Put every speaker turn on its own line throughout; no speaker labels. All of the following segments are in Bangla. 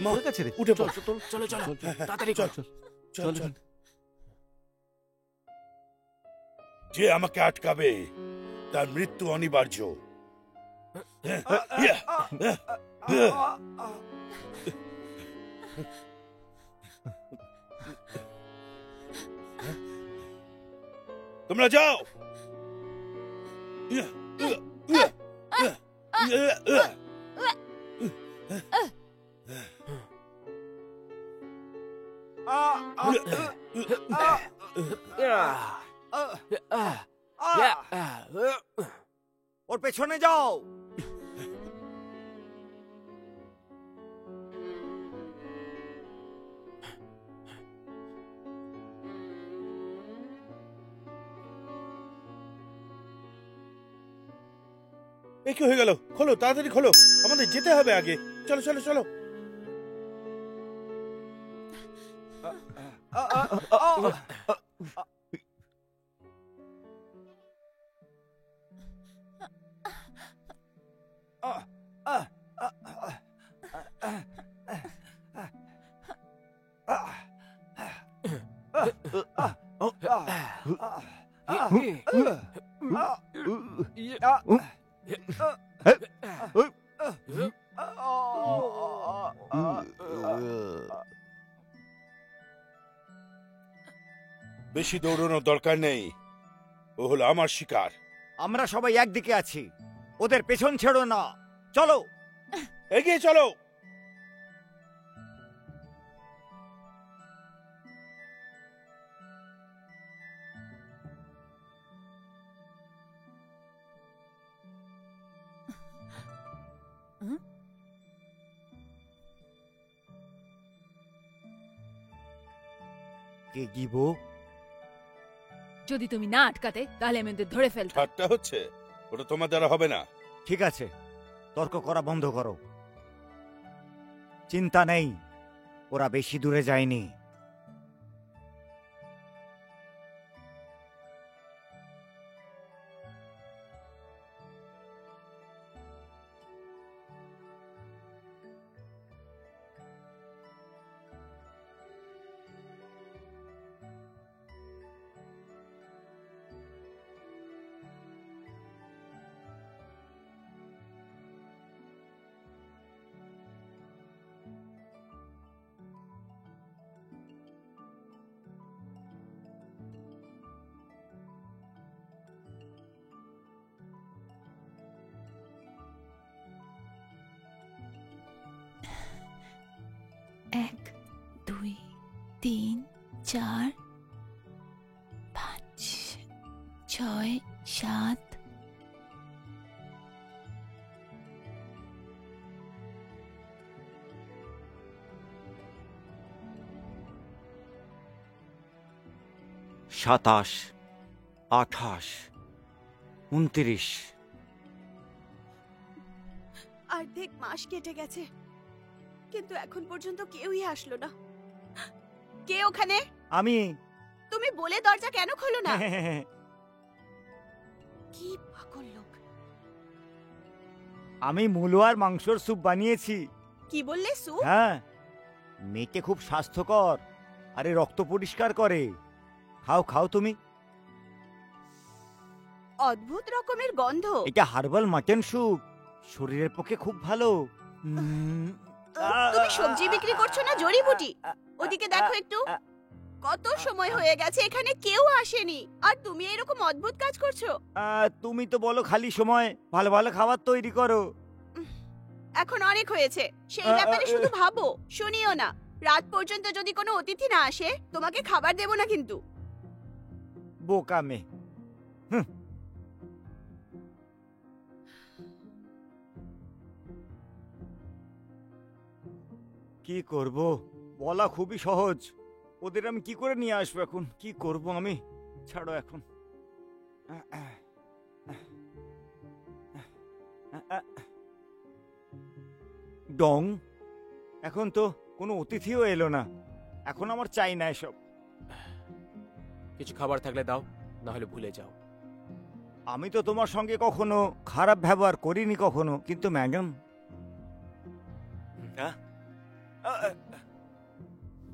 পড়ে গেছে রে,
উঠে
চল,
পড়।
চল,
চলো চলো তাড়াতাড়ি
চল
কর।
চল চল। যে আমাকে আটকাবে তার মৃত্যু অনিবার্য। তোমরা যাও।
ওর পেছনে যাও।
এ কি হয়ে গেল? খোলো, তাড়াতাড়ি খোলো, আমাদের যেতে হবে আগে। চলো চলো চলো। বেশি দৌড়ানোর দরকার নেই, ও হলো আমার শিকার।
আমরা সবাই একদিকে আছি, ওদের পেছন ছেড়ো না। চলো
এগিয়ে চলো।
কে গিবো?
যদি তুমি না আটকাতে তাহলে আমি ওদের ধরে ফেলতাম।
ঠাট্টা হচ্ছে? ওটা তোমার দ্বারা হবে না।
ঠিক আছে, তর্ক করা বন্ধ করো। চিন্তা নেই, ওরা বেশি দূরে যায়নি।
এক, দুই, তিন, চার, পাঁচ, ছয়, সাত,
সাতাশ, 28, 29।
অর্ধেক মাস কেটে গেছে, কিন্তু এখন পর্যন্ত কেউই আসলো না। কে ওখানে?
আমি।
তুমি বলে দরজা কেন খোলো না? কি পাগল লোক।
আমি মূলো আর মাংসর স্যুপ বানিয়েছি।
কি বললে? স্যুপ?
হ্যাঁ, মেয়েকে খুব স্বাস্থ্যকর, আরে রক্ত পরিষ্কার করে। খাও খাও তুমি।
অদ্ভুত রকমের গন্ধ।
এটা হার্বাল মাটন স্যুপ, শরীরের পক্ষে খুব ভালো।
তুমি সবজি বিক্রি করছো না জড়িবুটি? ওদিকে দেখো একটু। কত সময় হয়ে গেছে, এখানে কেউ আসেনি, আর তুমি এরকম অদ্ভুত কাজ করছো।
তুমি তো বলো খালি সময় ভালো ভালো খাবার তৈরি করো।
এখন অনেক হয়েছে, সেই ব্যাপারে শুধু ভাবো, শুনিও না। রাত পর্যন্ত যদি কোনো অতিথি না আসে, তোমাকে খাবার দেব না কিন্তু।
বোকা মেয়ে। কি করব বলা খুবই সহজ, ওদের আমি কি করে নিয়ে আসবো এখন? কি করব আমি? ছাড়ো এখন। ডং, এখন তো কোনো অতিথিও এলো না, এখন আমার চাই না এসব।
কিছু খাবার থাকলে দাও, না হলে ভুলে যাও।
আমি তো তোমার সঙ্গে কখনো খারাপ ব্যবহার করিনি কখনো, কিন্তু ম্যাডাম।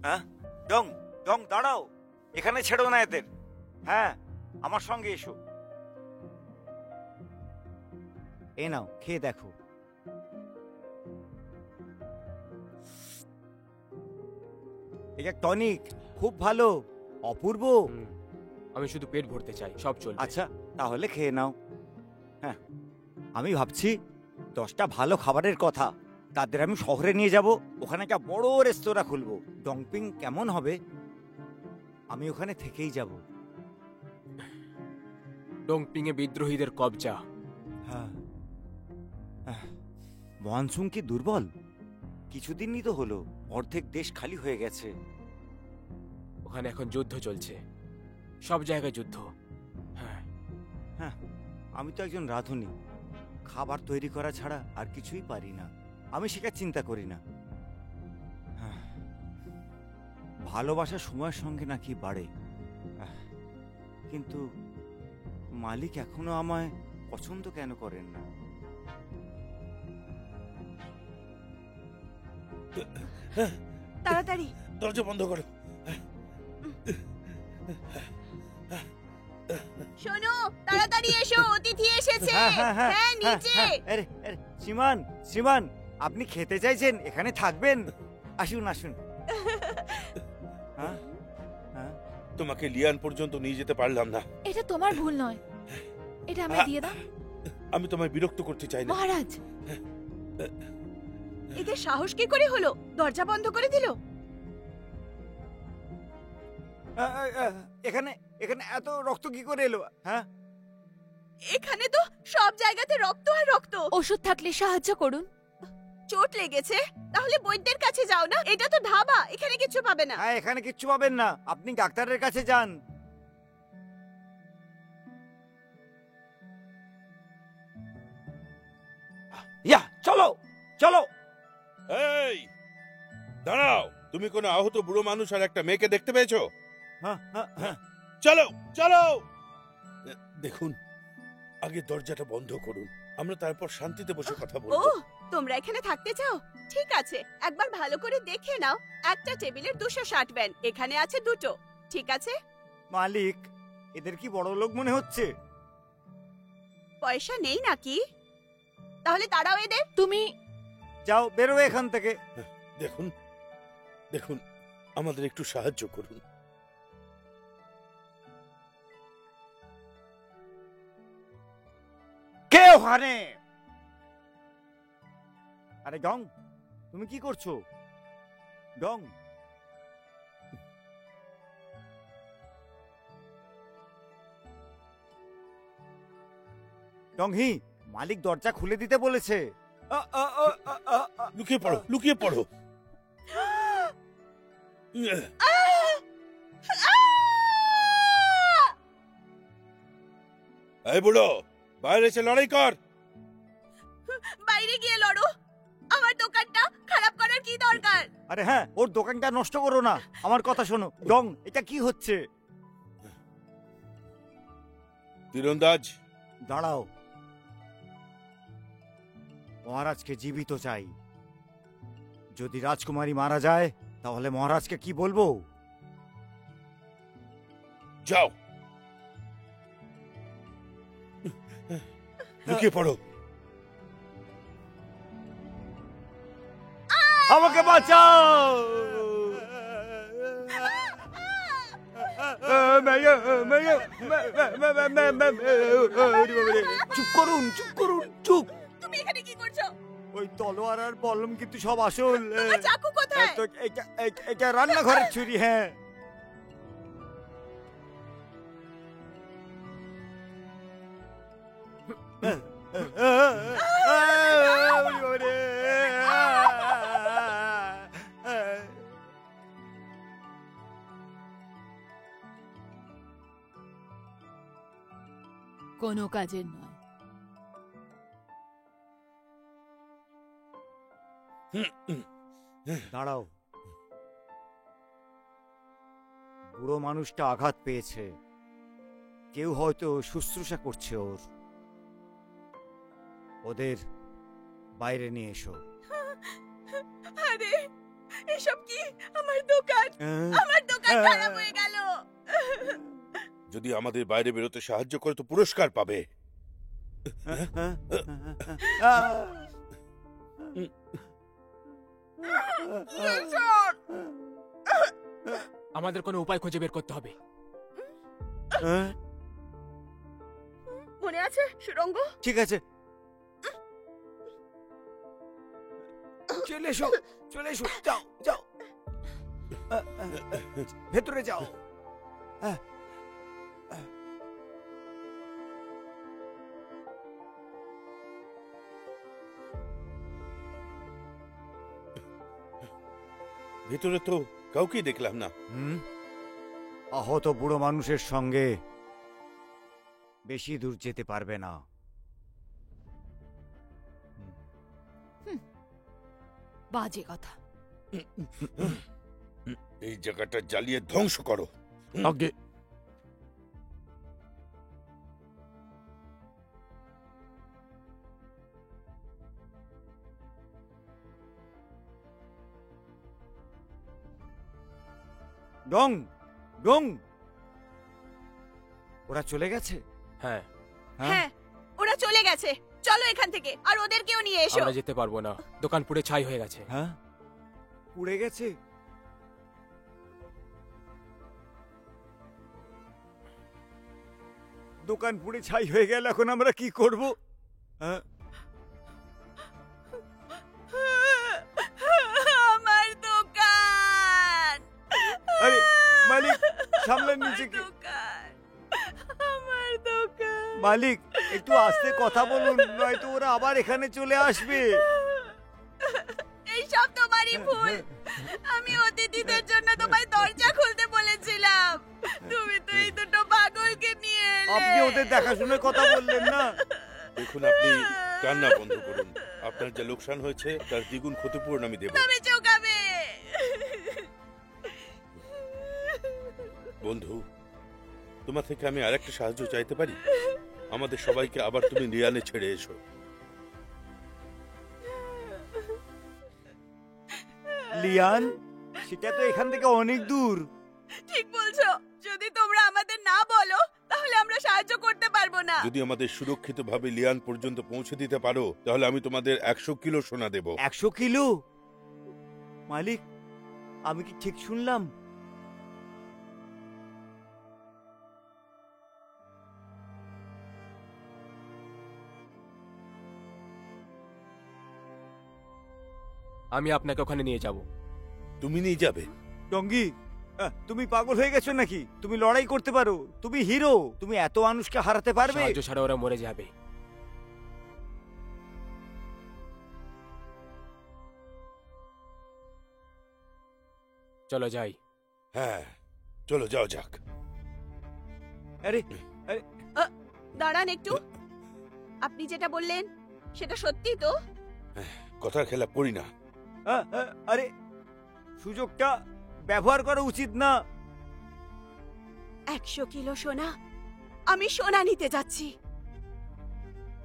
হ্যাঁ ডং ডং দাঁড়াও, এখানে ছেড়ো না এদের। হ্যাঁ, আমার সঙ্গে এসো। এ নাও, খেয়ে দেখো। এটা টনিক, খুব ভালো, অপূর্ব।
আমি শুধু পেট ভরতে চাই, সব চলবে।
আচ্ছা, তাহলে খেয়ে নাও। হ্যাঁ, আমি ভাবছি 10টা ভালো খাবারের কথা, তাদের আমি শহরে নিয়ে যাব, ওখানে একটা বড় রেস্তোরাঁ খুলবো। ডংপিং কেমন হবে? আমি ওখানে থেকেই যাব।
ডংপিং এ বিদ্রোহীদের কবজা।
হ্যাঁ, মনসুন কি দুর্বল? কিছুদিনই তো হলো, অর্ধেক দেশ খালি হয়ে গেছে।
ওখানে এখন যুদ্ধ চলছে, সব জায়গায় যুদ্ধ। হ্যাঁ,
হ্যাঁ, আমি তো একজন রাঁধুনি, খাবার তৈরি করা ছাড়া আর কিছুই পারি না। আমি সেটা চিন্তা করি না। হ্যাঁ, ভালোবাসা সময়ের সঙ্গে নাকি বাড়ে, কিন্তু মালিক এখনো আমায় পছন্দ কেন করেন না?
তাড়াতাড়ি
দরজা বন্ধ করো।
শোনো, তাড়াতাড়ি এসো, অতিথি এসেছে। হ্যাঁ, নিচে।
আরে আরে, শ্রীমান শ্রীমান, আপনি খেতে চাইছেন? এখানে থাকবেন? আসুন আসুন। হ্যাঁ, হ্যাঁ,
তোমাকে লিয়ান পর্যন্ত নিয়ে যেতে পারলাম না।
এটা তোমার ভুল নয়, এটা আমায় দিয়ে দাও।
আমি তোমায় বিরক্ত করতে চাই না।
মহারাজ,
এদের সাহস কি করে হলো? দরজা বন্ধ করে দিল।
এখানে এখানে এত রক্ত কি করে এলো? হ্যাঁ,
এখানে তো সব জায়গাতে রক্ত আর রক্ত।
ওষুধ থাকলে সাহায্য করুন।
চোট লেগেছে? তাহলে বৈদ্যের কাছে যাও না, এটা তো ধাবা, এখানে কিছু পাবে না।
হ্যাঁ, এখানে কিচ্ছু পাবেন না, আপনি ডাক্তারের কাছে যান। ইয়া, চলো চলো।
এই দাঁড়াও, তুমি কোনো আহত বুড়ো মানুষ আর একটা মেয়েকে দেখতে পেয়েছো?
হ্যাঁ হ্যাঁ হ্যাঁ,
চলো চলো। দেখুন, আগে দরজাটা বন্ধ করুন, আমরা তারপর শান্তিতে বসে কথা
ও,
বলবো।
তোমরা এখানে থাকতে চাও? ঠিক আছে, একবার ভালো করে দেখে নাও। একটা টেবিলের 260 ব্যান, এখানে আছে 2টো। ঠিক আছে?
মালিক, এদের কি বড় লোক মনে হচ্ছে?
পয়সা নেই নাকি? তাহলে তাড়াও এদের।
তুমি
যাও, বেরো এখান থেকে।
দেখুন দেখুন, আমাদের একটু সাহায্য করুন।
কে ওখানে? আরে ডং, তুমি কি করছো? ডং, ডং হি, মালিক দরজা খুলে দিতে বলেছে।
লুকিয়ে পড়ো, লুকিয়ে পড়ো। এই বুড়ো, বাইরে এসে লড়াই কর।
বাইরে গিয়ে লড়ো, আমার দোকানটা খারাপ করার কি দরকার?
আরে হ্যাঁ, ওর দোকানটা নষ্ট করো না, আমার কথা শোনো। ডং, এটা কি হচ্ছে?
তীরন্দাজ,
দাঁড়াও, মহারাজকে জীবিত চাই। যদি রাজকুমারী মারা যায় তাহলে মহারাজকে কি বলবো?
যাও, লুকিয়ে পড়ো।
আমাকে বাঁচাও! চুপ করুন, চুপ করুন, চুপ।
তুমি এখানে কি করছো?
ওই তলোয়ার আর বলম কিন্তু সব আসল।
তোমার চাকু কোথায়?
এটা রান্নাঘরের ছুরি। হ্যাঁ,
কোনো কাজের নয়।
দাঁড়াও, বুড়ো মানুষটা আঘাত পেয়েছে, কেউ হয়তো শুশ্রূষা করছে ওর। ওদের বাইরে নিয়ে এসো।
আরে এসব কি? আমার দোকান খারাপ হয়ে গেল।
যদি আমাদের বাইরে বেরোতে সাহায্য করে তো পুরস্কার পাবে।
আমাদের কোনো উপায় খুঁজে বের করতে হবে।
মনে আছে সুরঙ্গ?
ঠিক আছে, চলে এসো, চলে এসো, যাও যাও, ভেতরে যাও।
ভেতরে তো কাউকে দেখলাম না।
আহত বুড়ো মানুষের সঙ্গে বেশি দূর যেতে পারবে না।
বাজে কথা।
এই জায়গাটা জ্বালিয়ে ধ্বংস করো।
আগে
ডং ডং, ওরা চলে গেছে?
হ্যাঁ,
হ্যাঁ, ওরা চলে গেছে। চলো এখান থেকে, আর ওদেরকেও নিয়ে এসো।
আমরা যেতে পারবো না, দোকান পুড়ে ছাই হয়ে গেছে।
হ্যাঁ, পুড়ে গেছে? দোকান পুড়ে ছাই হয়ে গেল, এখন আমরা কি করব? হ্যাঁ,
আমার দোকান।
আরে মালিক, সামলান নিজেকে।
আমার দোকান।
মালিক, একটু আস্তে কথা বলুন, নয়তো ওরা আবার এখানে চলে আসবে।
এই সব তোমারই ভুল। আমি অতিথিদের জন্য তোমায় দরজা খুলতে বলেছিলাম। তুমি তো এই দুটো পাগলকে নিয়ে এলে।
আপনি ওদের দেখাশোনার কথা বললেন না?
দেখুন, আপনি কান্না বন্ধ করুন। আপনার যে লোকসান হয়েছে তার দ্বিগুণ ক্ষতিপূরণ আমি দেব।
তুমি চোকাবে।
বন্ধু, তোমার থেকে আমি আরেকটা সাহায্য চাইতে পারি? আমাদের সবাইকে আবার তুমি লিয়ানে ছেড়ে এসো।
লিয়ান? সেটা তো এখান থেকে অনেক দূর।
ঠিক বলছো। যদি তোমরা আমাদের না বলো তাহলে আমরা সাহায্য করতে পারবো না।
যদি আমাদের সুরক্ষিতভাবে লিয়ান পর্যন্ত পৌঁছে দিতে পারো তাহলে আমি তোমাদের 100 কিলো সোনা দেব।
100 কিলো? মালিক, আমি কি ঠিক শুনলাম?
আমি আপনাকে ওখানে নিয়ে যাব।
তুমি নিয়ে যাবে?
ডঙ্গি, তুমি পাগল হয়ে গেছো নাকি? তুমি লড়াই করতে পারো, তুমি হিরো, তুমি এত মানুষকে হারাতে পারবে?
সাহায্য ছাড়া ওরা মরে যাবে। চলো যাই।
হ্যাঁ, চলো যাও যাক।
আরে
দাঁড়ান একটু। আপনি যেটা বললেন সেটা সত্যি তো?
কথার খেলা করি না।
আরে, সুযোগটা ব্যবহার করা উচিত না।
100 কিলো সোনা? আমি সোনা নিতে যাচ্ছি।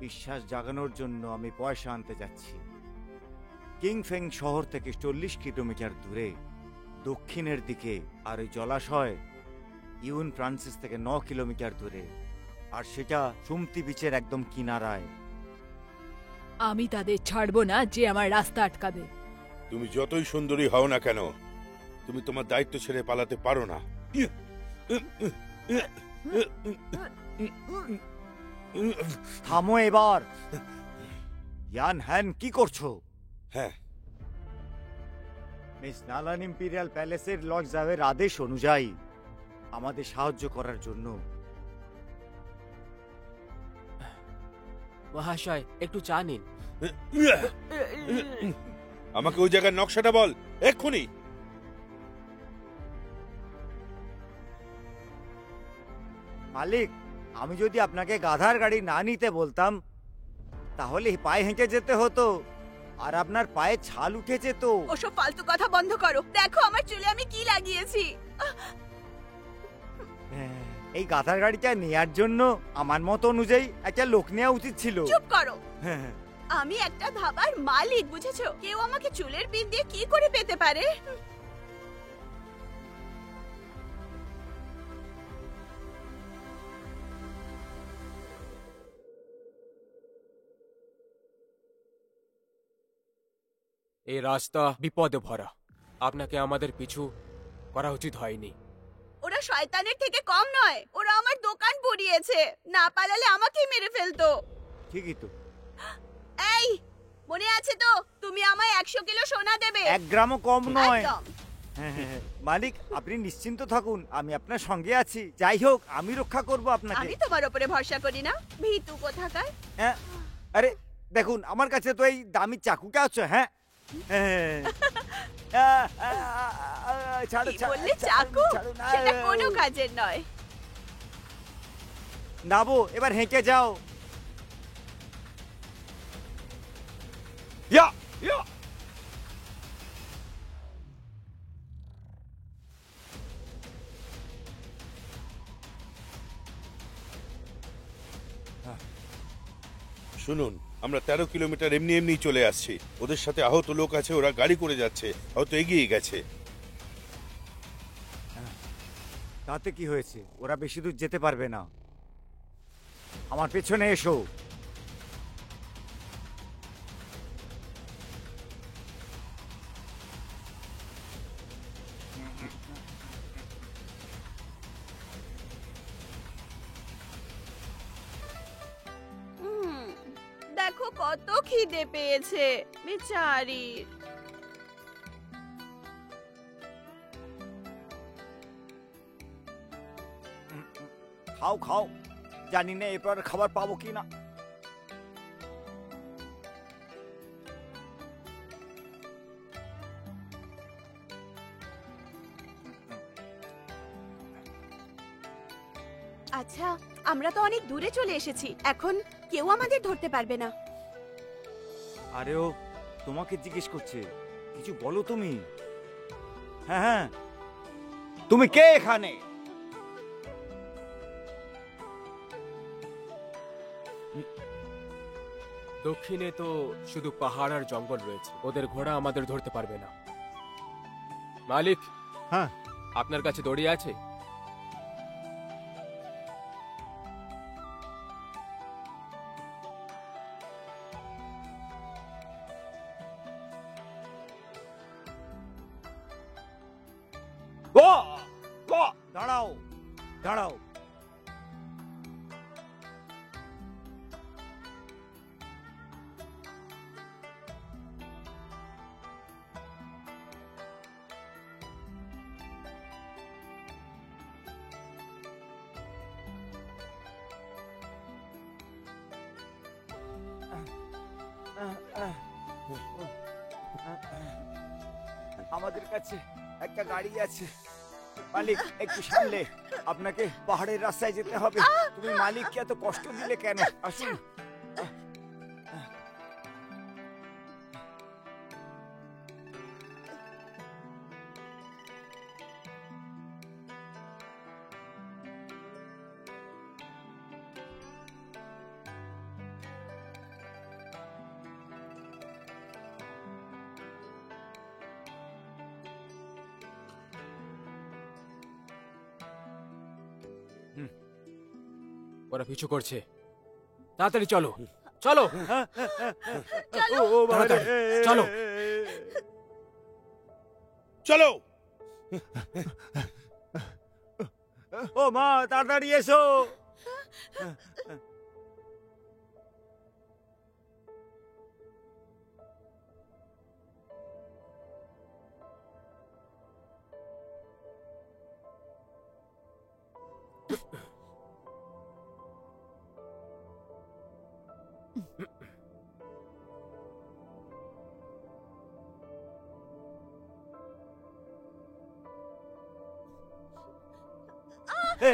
বিশ্বাস জাগানোর জন্য আমি পয়সা আনতে যাচ্ছি। কিংফেং শহর থেকে 40 কিলোমিটার দূরে দক্ষিণের দিকে, আর ওই জলাশয় ইউন ফ্রান্সিস থেকে 9 কিলোমিটার দূরে, আর সেটা সুমতি বিচের একদম কিনারায়।
আমি তাদের ছাড়বো না যে আমার রাস্তা আটকাবে।
তুমি যতই সুন্দরী হও না কেন, তুমি তোমার দায়িত্ব ছেড়ে পালাতে পারো না।
থামো এবার। ইয়ান হ্যান, কি করছো?
হ্যাঁ,
মিস নালান ইম্পিরিয়াল প্যালেসের লর্ড জাভের আদেশ অনুযায়ী আমাদের সাহায্য করার জন্য।
মহাশয়, একটু চা নিন।
আমাকে ওই জায়গার নকশাটা বল এক্ষুনি।
মালিক, আমি যদি আপনাকে গাধার গাড়ি না নিতে বলতাম তাহলে পায়ে হেঁটে যেতে হতো, আর আপনার পায়ে ছাল উঠে যেত।
ওসব ফালতু কথা বন্ধ করো। দেখো আমার চুলে আমি কি লাগিয়েছি।
এই গাধার গাড়িটা নেয়ার জন্য আমার মত অনুযায়ী একটা লোক নেওয়া উচিত ছিল।
চুপ করো। আমি একটা ধাবার মালিক, বুঝেছো? কেউ আমাকে চুলের পিন দিয়ে কি করে পেতে পারে?
এই রাস্তা বিপদে ভরা। আপনাকে আমাদের পিছু করা উচিত হয়নি।
ওরা শয়তানের থেকে কম নয়, ওরা আমার দোকান পুড়িয়েছে। না পালালে আমাকেই মেরে ফেলতো।
ঠিকই তো।
এই, মনে আছে তো? তুমি আমায় 100 কিলো সোনা দেবে।
1 গ্রামও কম নয়।
একদম।
হ্যাঁ, মালিক আপনি নিশ্চিন্ত থাকুন, আমি আপনার সঙ্গে আছি। যাই হোক, আমি রক্ষা করব আপনাকে।
আমি তোমার উপরে ভরসা করি না, ভীতু কোথাকার।
হ্যাঁ, আরে দেখুন, আমার কাছে তো এই দামি চাকুটা আছে। হ্যাঁ ছাড়ো,
কি
ছাড়ো,
বললে?
ছাড়ো,
চাকু?
ছাড়ো না।
সেটা কোনো কাজের নয়।
নাবো, এবার হেঁকে যাও। ইয়া, ইয়া।
শুনুন, আমরা 13 কিলোমিটার এমনি এমনি চলে আসছি। ওদের সাথে আহত লোক আছে, ওরা গাড়ি করে যাচ্ছে, হয়তো এগিয়ে গেছে।
তাতে কি হয়েছে? ওরা বেশি দূর যেতে পারবে না। আমার পেছনে এসো।
দেখো কত খিদে পেয়েছে বেচারি।
খাও খাও, জানি না এরপর খাবার পাবো কি না।
আচ্ছা, আমরা তো অনেক দূরে চলে এসেছি, এখন কেউ আমাদের ধরতে পারবে না।
আরে ও তোমাকে জিজ্ঞেস করছে, কিছু বলো তুমি। হ্যাঁ হ্যাঁ, তুমি কে এখানে?
দক্ষিণে তো শুধু পাহাড় আর জঙ্গল রয়েছে, ওদের ঘোড়া আমাদের ধরতে পারবে না। মালিক,
হ্যাঁ,
আপনার কাছে দড়ি আছে?
দাঁড়াও দাঁড়াও। আমাদের কাছে একটা গাড়ি আছে। মালিক একটু সামলে, আপনাকে পাহাড়ের রাস্তায় যেতে হবে। তুমি মালিককে এত কষ্ট দিলে কেন? আসুন।
ওরা পিছু করছে, তাড়াতাড়ি চলো চলো।
ও বাবা রে,
চলো।
চলো।
ও মা, তাড়াতাড়ি এসো।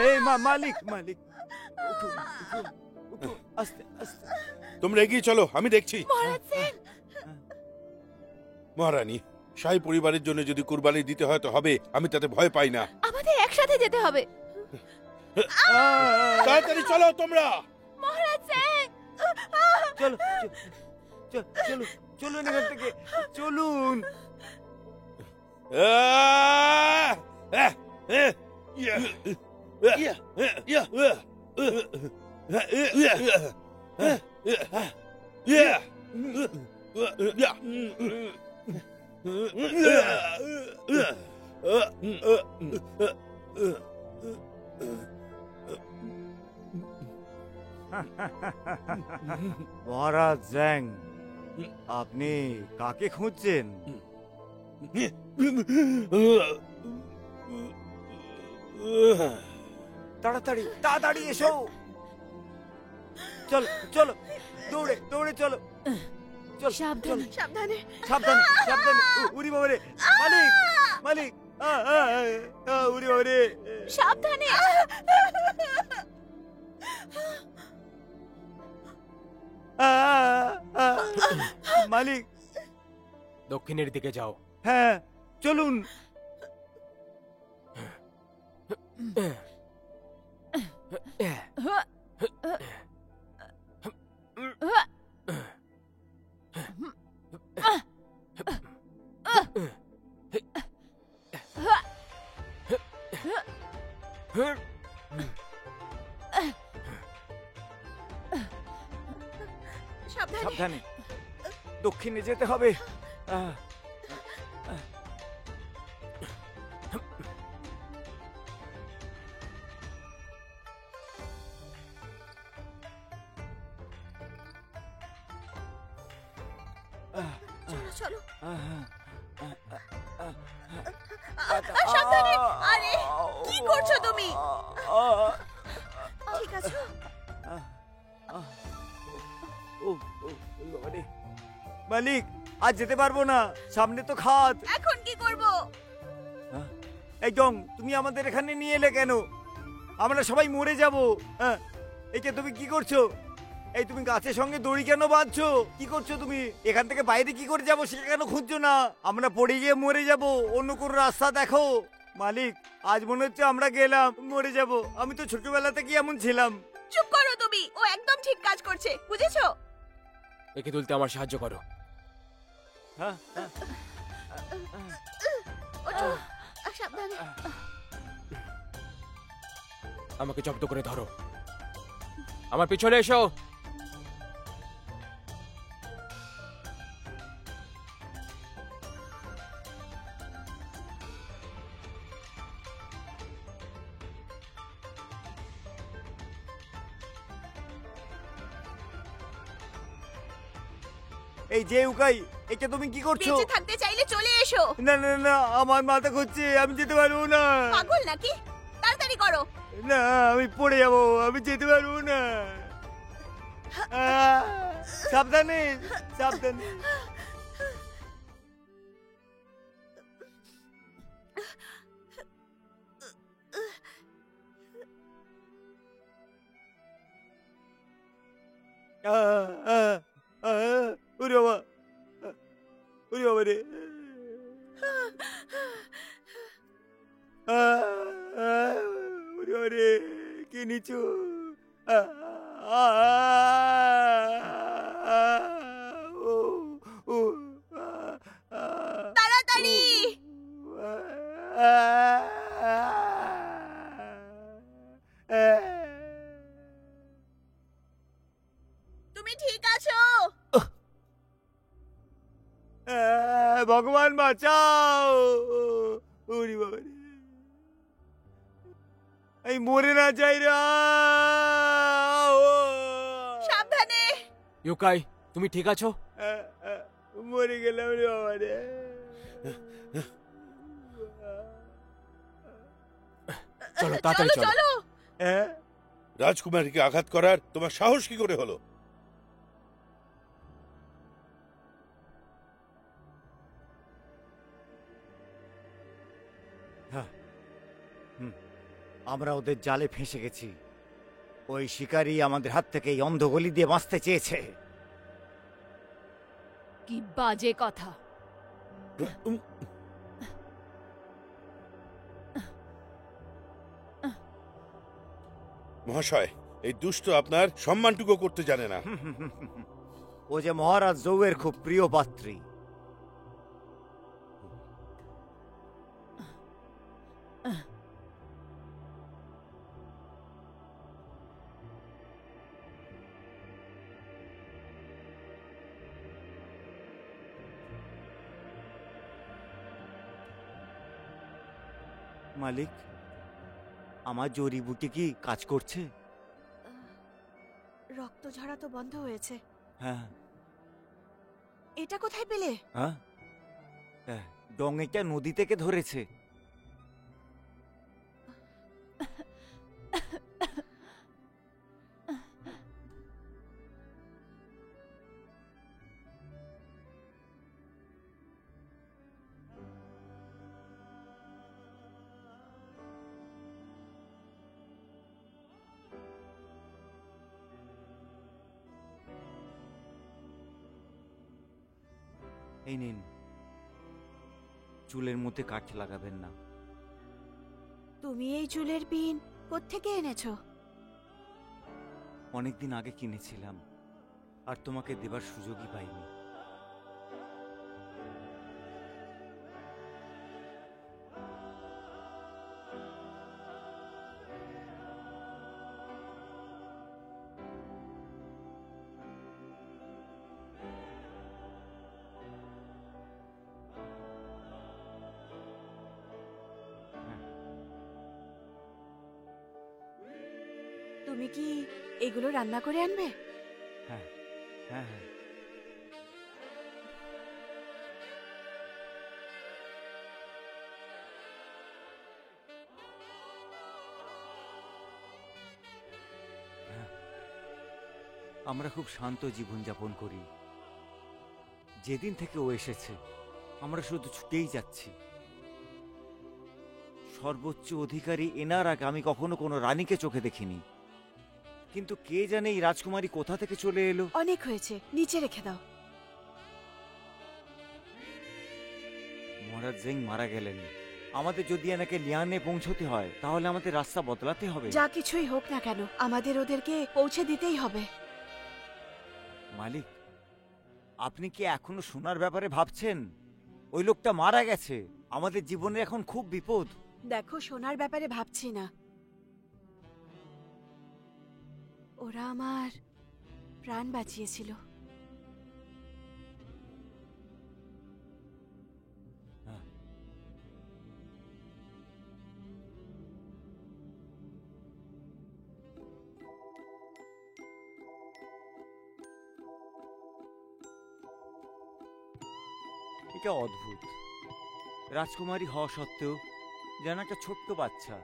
এই মালিক, মালিক উঠুন, উঠুন, উঠুন, আস্তে আস্তে।
তোমরা এগিয়ে চলো, আমি দেখছি।
মহারাজ সেন,
মহারানী, শাহী পরিবারের জন্য যদি কুরবানি দিতে হয় তো হবে, আমি তাতে ভয় পাই না।
আমাদের একসাথে যেতে হবে।
তাড়াতাড়ি চলো তোমরা।
মহারাজ সেন।
চলো, চলুন চলুন এখান থেকে চলুন। মহারাজ জ্যাং, আপনি কাকে খুঁজছেন? তাড়াতাড়ি তাড়াতাড়ি এসো। চলো চলো, দৌড়ে দৌড়ে চলো। চল
সাবধানে।
সাবধানে।
সাবধানে সাবধানে। উরি বাবারে, মালিক মালিক, উরি বাবারে।
সাবধানে।
মালিক,
দক্ষিণের দিকে যাও।
হ্যাঁ চলুন।
সাবধানে।
সাবধানে, দক্ষিণে যেতে হবে।
চলো চলো।
সাবধানে।
সাবধানে। আরে কি করছো তুমি? ঠিক আছে।
মালিক, আজ যেতে পারবো না, সামনে তো খাদ।
এখন কি করব?
একদম, তুমি আমাদের এখানে নিয়ে এলে কেন? আমরা সবাই মরে যাব। এইটা তুমি কি করছো? এই তুমি গাছের সঙ্গে দড়ি কেন বাঁধছো? কি করছো তুমি? এখান থেকে বাইরে কি করে যাবো সেটা কেন খুঁজছো না? আমরা পড়ে গিয়ে মরে যাব, অন্য কোনো রাস্তা দেখো। মালিক, আজ মনে হচ্ছে আমরা গেলাম, মরে যাব। আমি তো ছোটবেলা থেকে এমন ছিলাম।
চুপ করো তুমি, ও একদম ঠিক কাজ করছে, বুঝেছো?
একে তুলতে আমার সাহায্য করো।
ওঠো। সাবধানে।
আমাকে জব্দ করে ধরো। আমার পিছনে এসো।
এই যে উকাই, এটা তুমি কি করছো?
বেঁচে থাকতে চাইলে চলে এসো।
না না না, আমার মাথা ঘুরছে, আমি যেতে পারবো না।
পাগল নাকি? তাড়াতাড়ি করো।
না, আমি পড়ে যাবো, আমি যেতে পারবো না। সাবধানে সাবধানে। ওরে বাবা, ওরে বাবা রে। ওরে বাবা রে, কি নিচু।
তাড়াতাড়ি। তুমি ঠিক আছো?
ভগবান বাঁচাও। ওরে বাবা রে, এই মরে না যাই রা।
সাবধানে।
ইউকাই, তুমি ঠিক আছো?
মরে গেলাম রে বাবা রে।
চলো তাড়াতাড়ি
চলো
চলো।
চলো।
রাজকুমারীকে আঘাত করার তোমার সাহস কি করে হলো?
আমরা ওদের জালে ফেঁসে গেছি। ওই শিকারী আমাদের হাত থেকে এই অন্ধ গলি দিয়ে বাঁচতে চেয়েছে।
কি বাজে কথা।
মহাশয়, এই দুষ্ট আপনার সম্মানটুকু করতে জানে না।
ও যে মহারাজ জৌয়ের খুব প্রিয় পাত্রী। মালিক, আমার জড়িবুটি কি কাজ করছে?
রক্ত ঝরা তো বন্ধ হয়েছে।
হ্যাঁ।
এটা কোথায় পেলে?
হ্যাঁ, ডঙেটা নদী থেকে ধরেছে। এই নিন, চুলের মধ্যে কাঠ লাগাবেন না।
তুমি এই চুলের পিন কোত্থেকে এনেছো?
অনেকদিন আগে কিনেছিলাম, আর তোমাকে দেবার সুযোগই পাইনি।
তুমি কি এগুলো রান্না করে আনবে?
হ্যাঁ হ্যাঁ হ্যাঁ। আমরা খুব শান্ত জীবনযাপন করি। যেদিন থেকে ও এসেছে আমরা শুধু ছুটেই যাচ্ছি। সর্বোচ্চ অধিকারী এনার আগে আমি কখনো কোনো রানীকে চোখে দেখিনি, কিন্তু কে জানে এই রাজকুমারী কোথা থেকে চলে এলো।
অনেক হয়েছে, নিচে রেখে দাও।
মহারাজ জেং মারা গেলেন। আমাদের যদি এনাকে লিয়ানে পৌঁছতে হয় তাহলে আমাদের রাস্তা বদলাতে হবে।
যা কিছুই হোক না কেন আমাদের ওদেরকে পৌঁছে দিতেই হবে।
মালিক, আপনি কি এখনো সোনার ব্যাপারে ভাবছেন? ওই লোকটা মারা গেছে, আমাদের জীবনে এখন খুব বিপদ।
দেখো, সোনার ব্যাপারে ভাবছি না। ওরা আমার প্রাণ বাঁচিয়েছিল।
এটা অদ্ভুত। রাজকুমারী হওয়া সত্ত্বেও যেন একটা ছোট্ট বাচ্চা।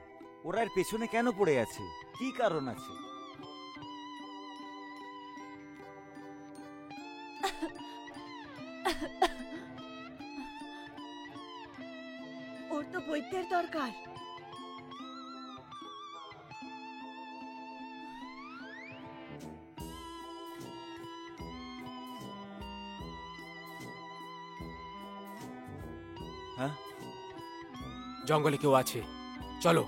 ওরা এর পেছনে কেন পড়ে আছে? কি কারণ আছে?
ওর তো বৈদ্যের দরকার।
হ্যাঁ
জঙ্গলে কেউ আছে, চলো।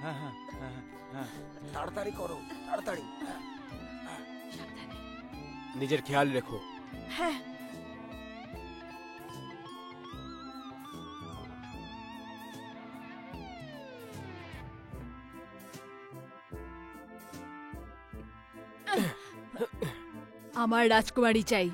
হ্যাঁ হ্যাঁ হ্যাঁ হ্যাঁ, তাড়াতাড়ি করো, তাড়াতাড়ি।
নিজের খেয়াল রেখো।
হ্যাঁ।
আমার রাজকুমারী চাই।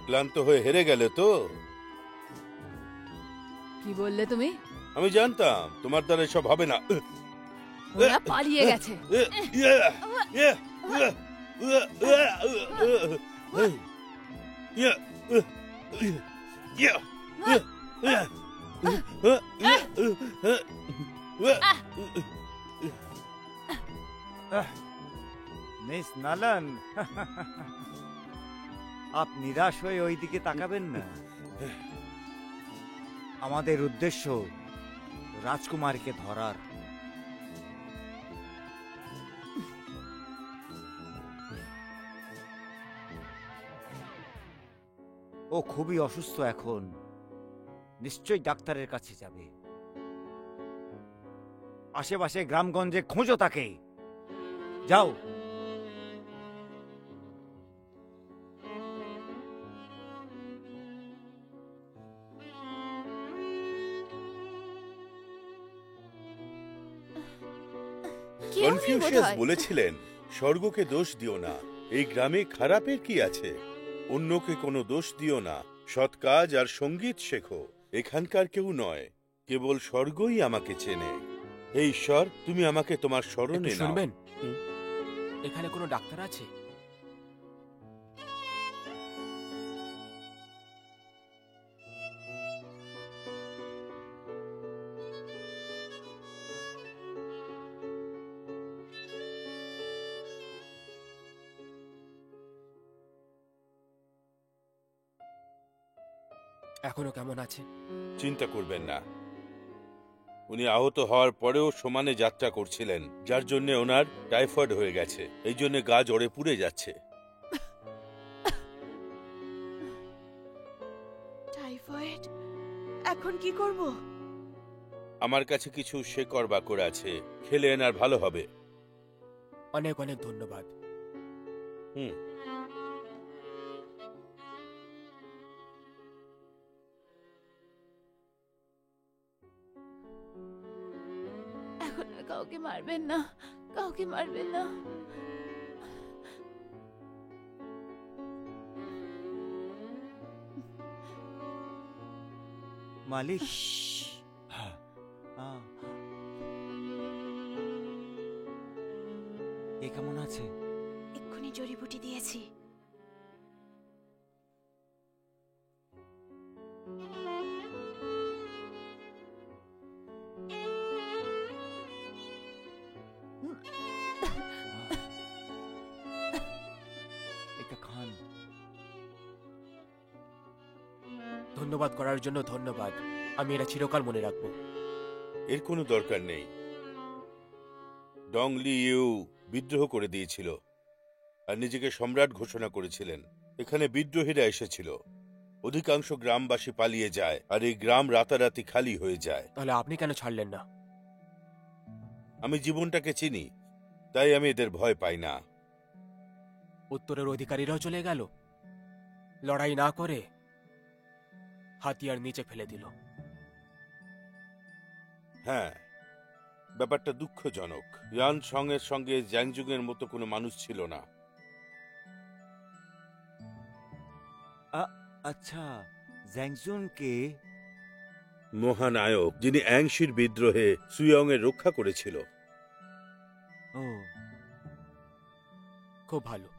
ক্লান্ত হয়ে হেরে গেলে তো?
কি বললে তুমি?
আমি জানতাম তোমার দ্বারা এসব হবে না।
ওরা পালিয়ে গেছে।
মিস নালন, আপ নিরাশ হয়ে ওই দিকে তাকাবেন না। আমাদের উদ্দেশ্য রাজকুমারীকে ধরার। ও খুবই অসুস্থ এখন, নিশ্চয়ই ডাক্তারের কাছে যাবে। আশেপাশে গ্রামগঞ্জে খোঁজো তাকে, যাও।
কেউ নেই
কনফিউশিয়াস
বোধহয়।
বলেছিলেন, স্বর্গকে দোষ দিও না, এই গ্রামে খারাপের কি আছে? অন্যকে কোনো দোষ দিও না, সৎ কাজ আর সঙ্গীত শেখো। এখানকার কেউ নয়, কেবল স্বর্গই আমাকে চেনে। হে ঈশ্বর, তুমি আমাকে তোমার
একটু
স্মরণে নাও।
শুনবেন?
হুম।
এখানে কোনো ডাক্তার আছে? এখনো কেমন আছে?
চিন্তা করবেন না, উনি আহত হওয়ার পরেও সমানে যাত্রা করছিলেন, যার জন্য ওনার টাইফয়েড হয়ে গেছে। এই জন্য গা জ্বরে পুড়ে যাচ্ছে।
টাইফয়েড, এখন কি করব?
আমার কাছে কিছু শেকড় বাকড় আছে, খেলে এনার ভালো হবে।
অনেক অনেক ধন্যবাদ।
হুম।
এখন আর কাউকে মারবেন না, কাউকে মারবেন না।
মালিক, হ্যাঁ, এ কেমন আছে?
এক্ষুনি জড়িবুটি দিয়েছি।
এটা খান।
ধন্যবাদ করার জন্য ধন্যবাদ। আমি এটা চিরকাল মনে রাখবো।
এর কোনো দরকার নেই। ডং লি ইউ বিদ্রোহ করে দিয়েছিল আর নিজেকে সম্রাট ঘোষণা করেছিলেন। এখানে বিদ্রোহীরা এসেছিল, অধিকাংশ গ্রামবাসী পালিয়ে যায় আর এই গ্রাম রাতারাতি খালি হয়ে যায়।
তাহলে আপনি কেন ছাড়লেন না?
আমি জীবনটাকে চিনি, তাই আমি এদের ভয় পাই না।
উত্তরের অধিকারীরাও চলে গেল, লড়াই না করে হাতিয়ার নিচে ফেলে দিল।
হ্যাঁ, ব্যাপারটা দুঃখজনক। ইয়ান সং এর সঙ্গে জ্যাংজুংয়ের মতো কোনো মানুষ ছিল না।
আচ্ছা, জ্যাংজুন কে?
মহানায়ক, যিনি অ্যাংশির বিদ্রোহে সুয়ং এর রক্ষা করেছিল।
ও,
খুব ভালো।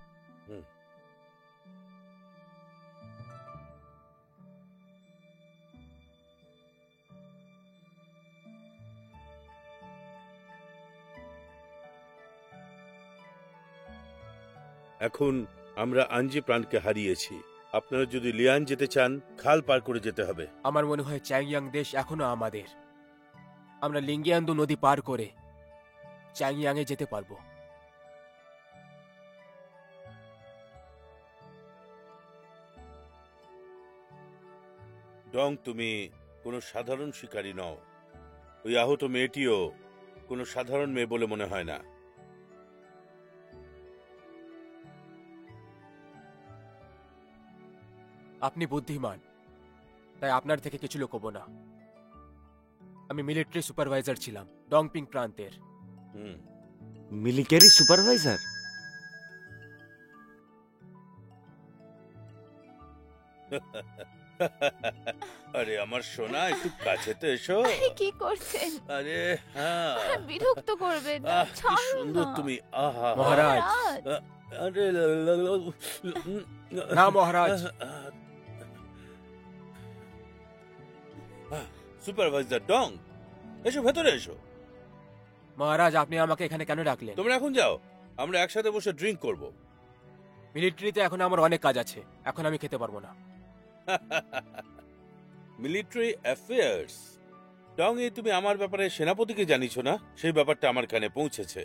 এখন আমরা আঞ্জি প্রাণকে হারিয়েছি। আপনারা যদি লিয়ান যেতে চান, খাল পার করে যেতে হবে।
আমার মনে হয় চ্যাংয়াং দেশ এখনো আমাদের। আমরা লিঙ্গিয়ান্দু নদী পার করে চ্যাংয়াংয়ে যেতে পারবো।
ডং, তুমি কোনো সাধারণ শিকারী নও। ওই আহত মেয়েটিও কোনো সাধারণ মেয়ে বলে মনে হয় না।
আপনি বুদ্ধিমান, তাই আপনার থেকে কিছু লুকোবো না। আমি মিলিটারি সুপারভাইজার ছিলাম ডংপিং প্রান্তের।
Military supervisor?
আরে আমার সোনা, একটু কাছে তো এসো।
আরে কি করছেন?
আরে হ্যাঁ,
বিরক্ত করবেন না,
কি
ছাড়ুন
সুন্দর
না।
তুমি। আহা
মহারাজ।
আরে
না মহারাজ,
সুপারভাইজার ডং, এসো ভেতরে এসো।
মহারাজ আপনি আমাকে এখানে কেন ডাকলেন?
তোমরা এখন যাও, আমরা একসাথে বসে ড্রিঙ্ক করব।
মিলিটারিতে এখন আমার অনেক কাজ আছে, এখন আমি খেতে পারবো না।
Military affairs. ডং, এই তুমি আমার ব্যাপারে সেনাপতিকে জানিছো না? সেই ব্যাপারটা আমার কানে পৌঁছেছে।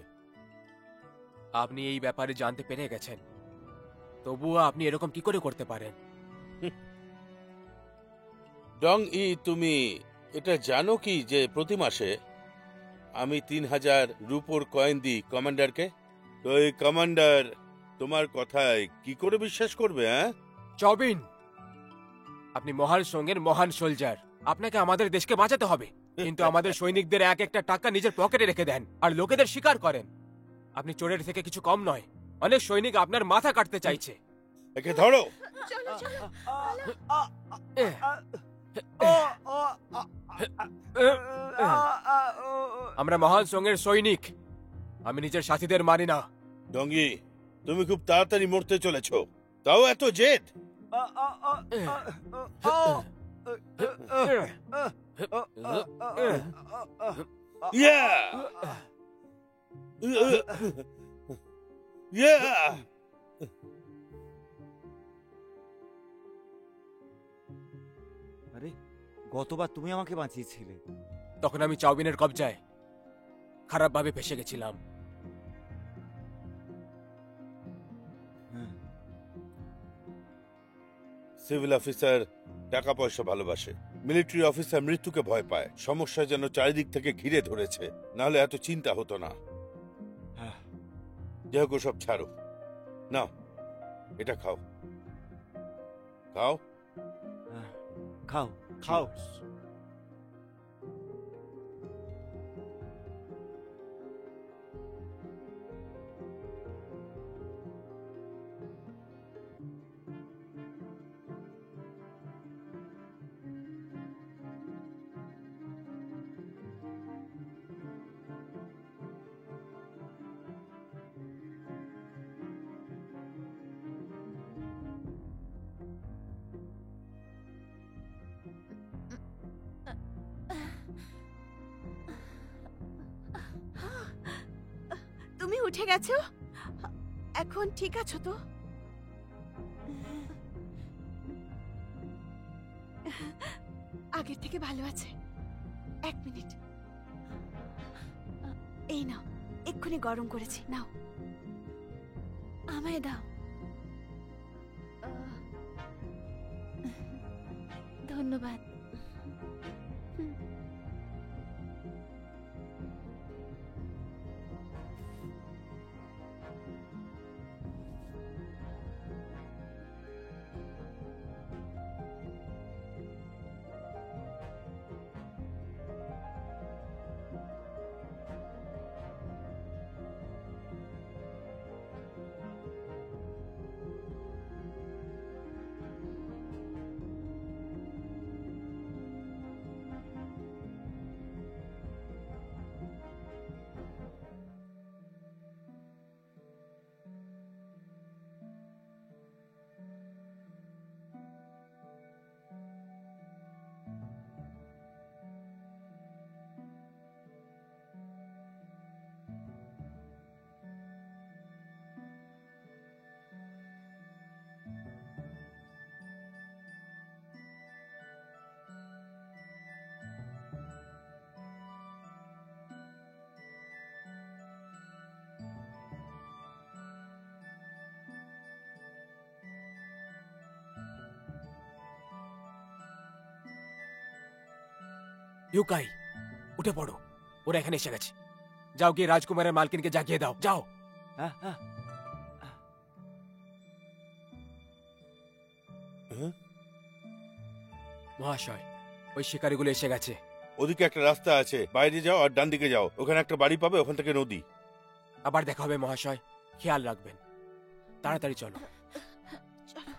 আপনি এই ব্যাপারে জানতে পেরে গেছেন, তবুও আপনি এরকম কি করে করতে পারেন?
ডং তুমি এটা জানো কি যে প্রতি মাসে আমি 3000 রুপোর কয়েন দিই কমান্ডারকে? তো এই কমান্ডার তোমার কথায় কি করে বিশ্বাস করবে? হ্যাঁ,
চবিন, আপনি মহান সঙ্গের মহান সোলজার, আপনাকে আমাদের দেশকে বাঁচাতে হবে, কিন্তু আমাদের সৈনিকদের এক একটা টাকা নিজের পকেটে রেখে দেন আর লোকেদের শিকার করেন। আপনি চোরের থেকে কিছু কম নয়। অনেক সৈনিক আপনার মাথা কাটতে চাইছে।
একে ধরো।
চলো চলো।
আমরা মহান সঙ্গের সৈনিক, আমি নিজের সাথীদের মানি না।
ডঙ্গি, তুমি খুব তাড়াতাড়ি মরতে চলেছো, তাও এত জেদ। ইয়া ইয়া
আরে গতবার তুমি আমাকে বাঁচিয়েছিলে।
তখন আমি চাউবিনের কবজায় খারাপভাবে ফেসে গেছিলাম।
সিভিল অফিসার টাকা পয়সা ভালোবাসে, মিলিটারি অফিসার মৃত্যুকে ভয় পায়। সমস্যা যেন চারিদিক থেকে ঘিরে ধরেছে, নাহলে এত চিন্তা হতো না। যাই হোক, সব ছাড়ো, নাও এটা খাও। খাও
খাও খাও।
তুমি উঠে গেছো? এখন ঠিক আছো তো? আগের থেকে ভালো আছে। 1 মিনিট, এই নাও, এক্ষুনি গরম করেছি, নাও।
আমায় দাও। ধন্যবাদ।
ইউকাই, উঠে পড়ো, ওরা এখানে এসে গেছে। যাও গিয়ে রাজকুমারের মালকিনকে জাগিয়ে দাও, যাও। মহাশয়, ওই শিকারীগুলো এসে গেছে।
ওদিকে একটা রাস্তা আছে, বাইরে যাও আর ডান দিকে যাও, ওখানে একটা বাড়ি পাবে, ওখান থেকে নদী।
আবার দেখা হবে মহাশয়, খেয়াল রাখবেন। তাড়াতাড়ি চলো।
চলো।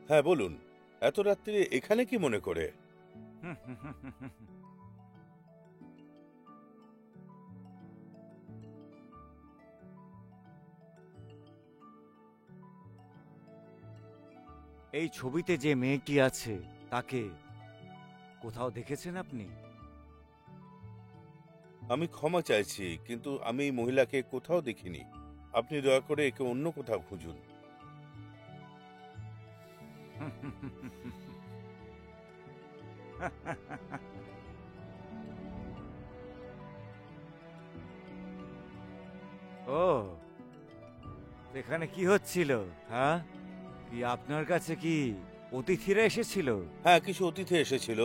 হ্যাঁ বলুন, এত রাত্রে এখানে কি মনে করে?
এই ছবিতে যে মেয়েটি আছে তাকে কোথাও দেখেছেন আপনি?
আমি ক্ষমা চাইছি, কিন্তু আমি এই মহিলাকে কোথাও দেখিনি। আপনি দয়া করে একে অন্য কোথাও খুঁজুন।
ও, এখানে কি হচ্ছিল? হ্যাঁ, কি আপনার কাছে কি অতিথিরা এসেছিল?
হ্যাঁ, কিছু অতিথি এসেছিল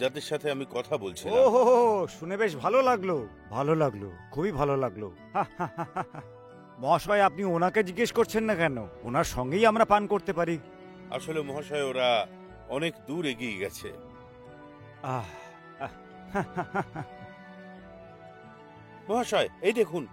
যাদের সাথে আমি কথা বলছিলাম।
ও হো হো, শুনে বেশ ভালো লাগলো, ভালো লাগলো, খুবই ভালো লাগলো। মহাশয়, আপনি ওনাকে জিজ্ঞেস করছেন না কেন? ওনার সঙ্গেই আমরা পান করতে পারি।
আসলে মহাশয়, ওরা অনেক দূর এগিয়ে গেছে।
আহ, আহ,
মহাশয়, এই দেখুন।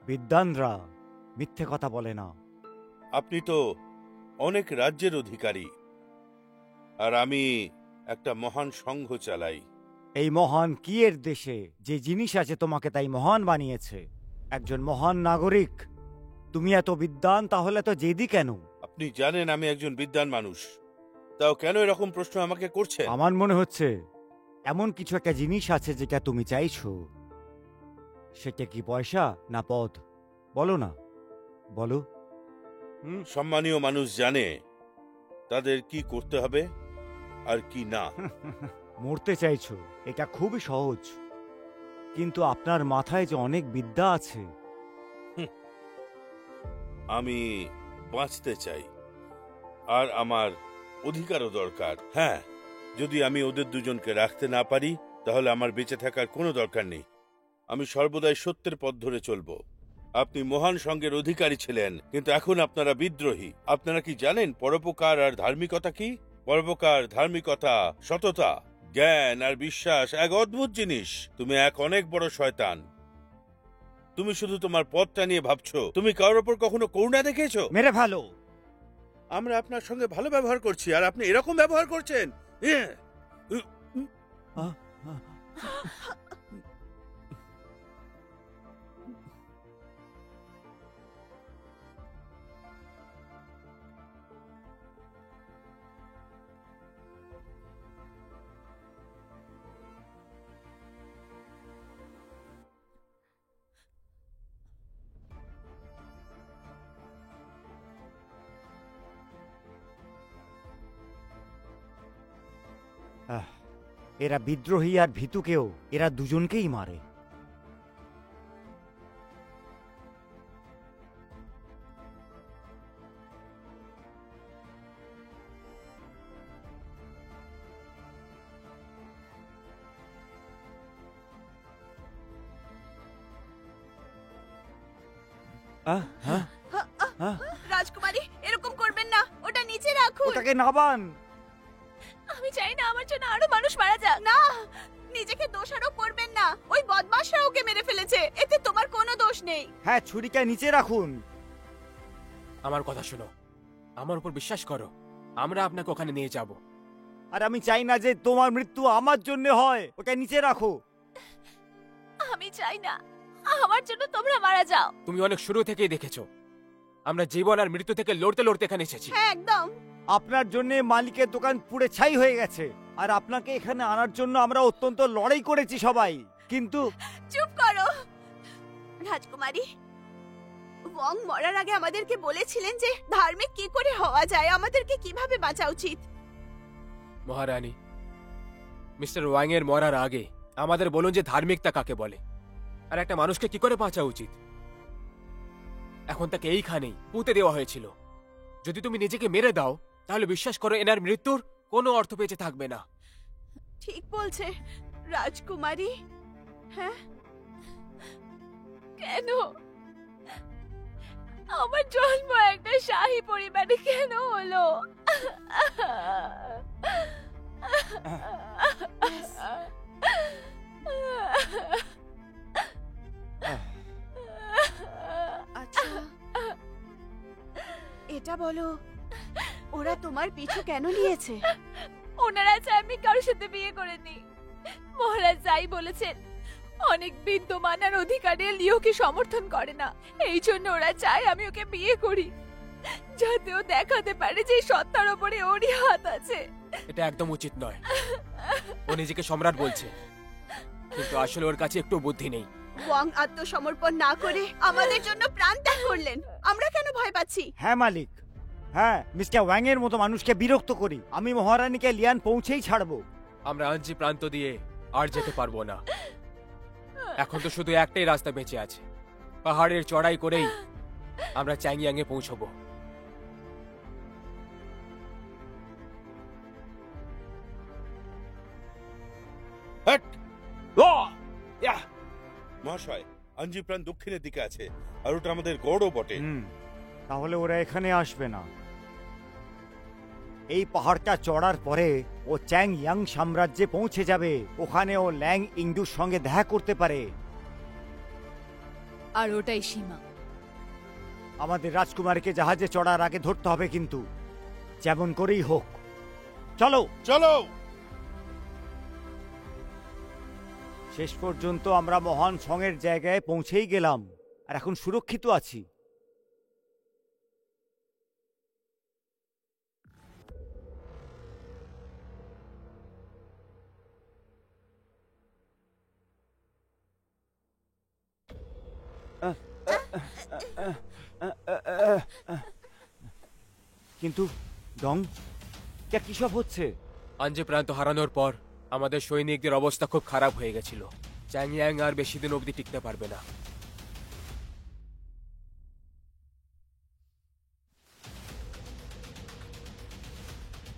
বিদ্বানরা মিথ্যে কথা বলে না।
আপনি তো অনেক রাজ্যের অধিকারী, আর আমি একটা মহান সংঘ চালাই।
এই মহান কিয়ের দেশে যে জিনিস আছে তোমাকে তাই মহান বানিয়েছে। একজন মহান নাগরিক। তুমি এত বিদ্বান, তাহলে তো জেদি কেন?
আপনি জানেন আমি একজন বিদ্বান মানুষ, তাও কেন এরকম প্রশ্ন আমাকে করছেন?
আমার মনে হচ্ছে এমন কিছু একটা জিনিস আছে যেটা তুমি চাইছো। সেটা কি পয়সা না পদ? বলো না, বলো।
সম্মানীয় মানুষ জানে তাদের কি করতে হবে আর কি না।
মরতে চাইছো, এটা খুবই সহজ, কিন্তু আপনার মাথায় যে অনেক বিদ্যা আছে।
আমি বাঁচতে চাই, আর আমার অধিকারও দরকার। হ্যাঁ, যদি আমি ওদের দুজনকে রাখতে না পারি তাহলে আমার বেঁচে থাকার কোনো দরকার নেই। আমি সর্বদাই সত্যের পথ ধরে চলব। আপনি মহান সংঘের অধিকারী ছিলেন, কিন্তু এখন আপনারা বিদ্রোহী। আপনারা কি জানেন পরোপকার আর ধার্মিকতা কি? পরোপকার, ধার্মিকতা, সততা, জ্ঞান আর বিশ্বাস এক অদ্ভুত জিনিস। তুমি এক অনেক বড় শয়তান। তুমি শুধু তোমার পথটা নিয়ে ভাবছো। তুমি কারোর ওপর কখনো করুণা দেখেছো?
মেরে ভালো।
আমরা আপনার সঙ্গে ভালো ব্যবহার করছি, আর আপনি এরকম ব্যবহার করছেন।
এরা বিদ্রোহী আর ভীতুকেও এরা দুজনকেই মারে।
রাজকুমারী, এরকম করবেন না, ওটা নিচে রাখুন।
ওটাকে নাবান।
আমি চাই না আমার জন্য আরো মানুষ মারা যাক।
না, নিজেকে দোষারোপ করবেন না। ওই বদমাশরা ওকে মেরে ফেলেছে, এতে তোমার কোনো দোষ নেই।
হ্যাঁ, ছুরিটা নিচে রাখুন।
আমার কথা শোনো, আমার উপর বিশ্বাস করো, আমরা আপনাকে ওখানে নিয়ে যাব।
আর আমি চাই না যে তোমার মৃত্যু আমার জন্য হয়। ওটা নিচে রাখো।
আমি চাই না আমার জন্য তোমরা মারা যাও।
তুমি অনেক শুরু থেকেই দেখেছো আমরা জীবন আর মৃত্যু থেকে লড়তে লড়তে এখানে এসেছি।
হ্যাঁ, একদম।
আপনার জন্য মালিকের দোকান পুড়ে ছাই হয়ে গেছে, আর আপনাকে এখানে আনার জন্য আমরা অত্যন্ত লড়াই করেছি সবাই, কিন্তু
চুপ করো। রাজকুমারী, ওয়াং মরার আগে আমাদেরকে বলেছিলেন যে ধার্মিক কি করে হওয়া যায়, আমাদেরকে কিভাবে বাঁচা উচিত।
মহারানী, মিস্টার ওয়াং এর মরার আগে আমাদের বলুন যে ধার্মিকতা কাকে বলে, আর একটা মানুষকে কি করে বাঁচা উচিত। এখন তাকে এইখানেই পুঁতে দেওয়া হয়েছিল। যদি তুমি নিজেকে মেরে দাও তাহলে বিশ্বাস করো এনার মৃত্যুর কোনো অর্থ বেঁচে থাকবে না।
ঠিক বলছে রাজকুমারী। হ্যাঁ,
কেন আমার জন্ম একটা শাহী পরিবারে কেন হলো?
আচ্ছা এটা বলো, ওরা তোমার পিছু কেন নিয়েছে?
ওনারা চায় আমি কারোর সাথে বিয়ে করে নি। মহারাজ যাই বলেছেন, অনেক বিদ্যমান আর অধিকারী লিওকে সমর্থন করে না। এই জন্য ওরা চায় আমি ওকে বিয়ে করি, যাতে ও দেখাতে পারে যে সত্তার ওপরে ওরই হাত আছে।
এটা একদম উচিত নয়। ও নিজেকে সম্রাট বলছে, কিন্তু আসলে ওর কাছে একটু বুদ্ধি নেই।
ওয়াং আত্মসমর্পণ না করে আমাদের জন্য প্রাণ ত্যাগ করলেন, আমরা কেন ভয় পাচ্ছি?
হ্যাঁ মালিক, হ্যাঁ, মিস্টার ওয়াং এর মতো মানুষকে বিরক্ত করি। আমি মহারানীকে লিয়ান পৌঁছেই ছাড়বো।
আমরা আঞ্জি প্রান্ত দিয়ে আর যেতে পারবো না। এখন তো শুধু একটাই রাস্তা বেঁচে আছে, পাহাড়ের চড়াই করেই আমরা চ্যাংয়াং এ পৌঁছবো।
হ্যাট!
আহ! ইয়াহ!
মহাশয়, আঞ্জিপ্রাণ দক্ষিণের দিকে আছে, আর ওটা আমাদের গড়ও বটে।
তাহলে ওরা এখানে আসবে না। এই পাহাড়টা চড়ার পরে ও চ্যাং ইয়াং সাম্রাজ্যে পৌঁছে যাবে। ওখানে ও ল্যাং ইংডুর সঙ্গে দেখা করতে পারে।
আর ওটাই সীমা।
আমাদের রাজকুমারীকে জাহাজে চড়ার আগে ধরতে হবে, কিন্তু যেমন করেই হোক। চলো
চলো।
শেষ পর্যন্ত আমরা মহান সঙের জায়গায় পৌঁছেই গেলাম, আর এখন সুরক্ষিত আছি। কিন্তু ডং, কি সব হচ্ছে?
আঞ্জি প্রান্ত হারানোর পর আমাদের সৈনিকদের অবস্থা খুব খারাপ হয়ে গেছিল। চ্যাংয়াং আর বেশি দিন অবধি টিকতে পারবে না।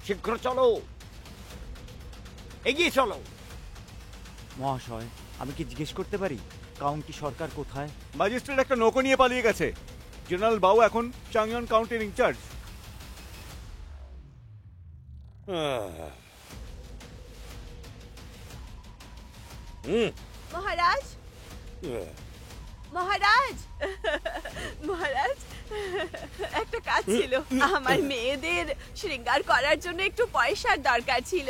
শীঘ্র চলো, এগিয়ে চলো। মহাশয়, আমি কি জিজ্ঞেস করতে পারি কাউন্টি সরকার কোথায়?
ম্যাজিস্ট্রেট একটা নৌকো নিয়ে পালিয়ে গেছে। জেনারেল বাউ এখন চাংয়ন কাউন্টির ইনচার্জ।
মহারাজ, মহারাজ, মহারাজ, একটা কাজ ছিল। আমার মেয়েদের শৃঙ্গার করার জন্য একটু পয়সার দরকার ছিল।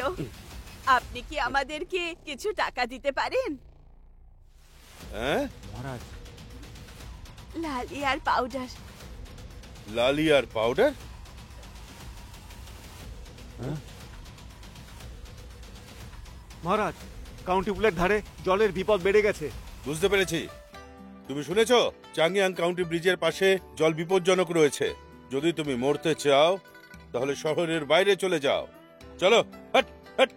আপনি কি আমাদেরকে কিছু টাকা দিতে পারেন?
হ্যাঁ?
মহারাজ,
লালি আর পাউডার।
লালি আর পাউডার?
মহারাজ, কাউন্টি পুলের ধারে জলের বিপদ বেড়ে গেছে।
বুঝতে পেরেছি। তুমি শুনেছ, চাংয়াং কাউন্টি ব্রিজের পাশে জল বিপজ্জনক রয়েছে। যদি তুমি মরতে চাও তাহলে শহরের বাইরে চলে যাও। চলো, হট হট।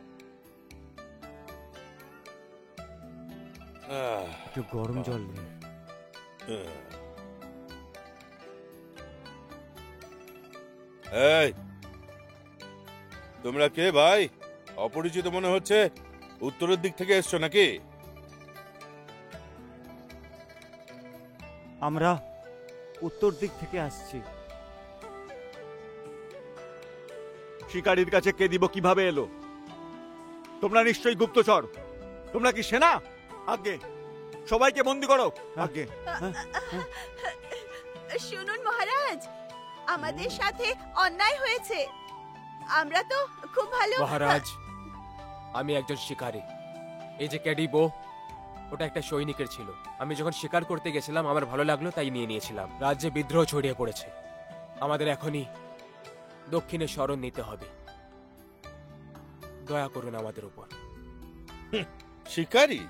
একটু গরম জল নেই।
এই, তোমরা কে ভাই? অপরিচিত মনে হচ্ছে। উত্তরের দিক থেকে এসছো নাকি?
আমরা উত্তর দিক থেকে আসছি।
শিকারীর কাছে কে দিব কিভাবে এলো? তোমরা নিশ্চয়ই গুপ্তচর। তোমরা কি সেনা? আগে সবাইকে বন্দি করো। আগে
শুনুন মহারাজ, আমাদের সাথে অন্যায় হয়েছে। আমরা তো খুব ভালো।
মহারাজ, আমি একজন শিকারী। এই যে ক্যাডি বো, ওটা একটা সৈনিকের ছিল। আমি যখন শিকার করতে গেছিলাম আমার ভালো লাগলো তাই নিয়ে নিয়েছিলাম। রাজ্যে বিদ্রোহ ছড়িয়ে পড়েছে। আমাদের এখনই দক্ষিণে শরণ নিতে হবে। দয়া করুন আমাদের উপর।
শিকারী?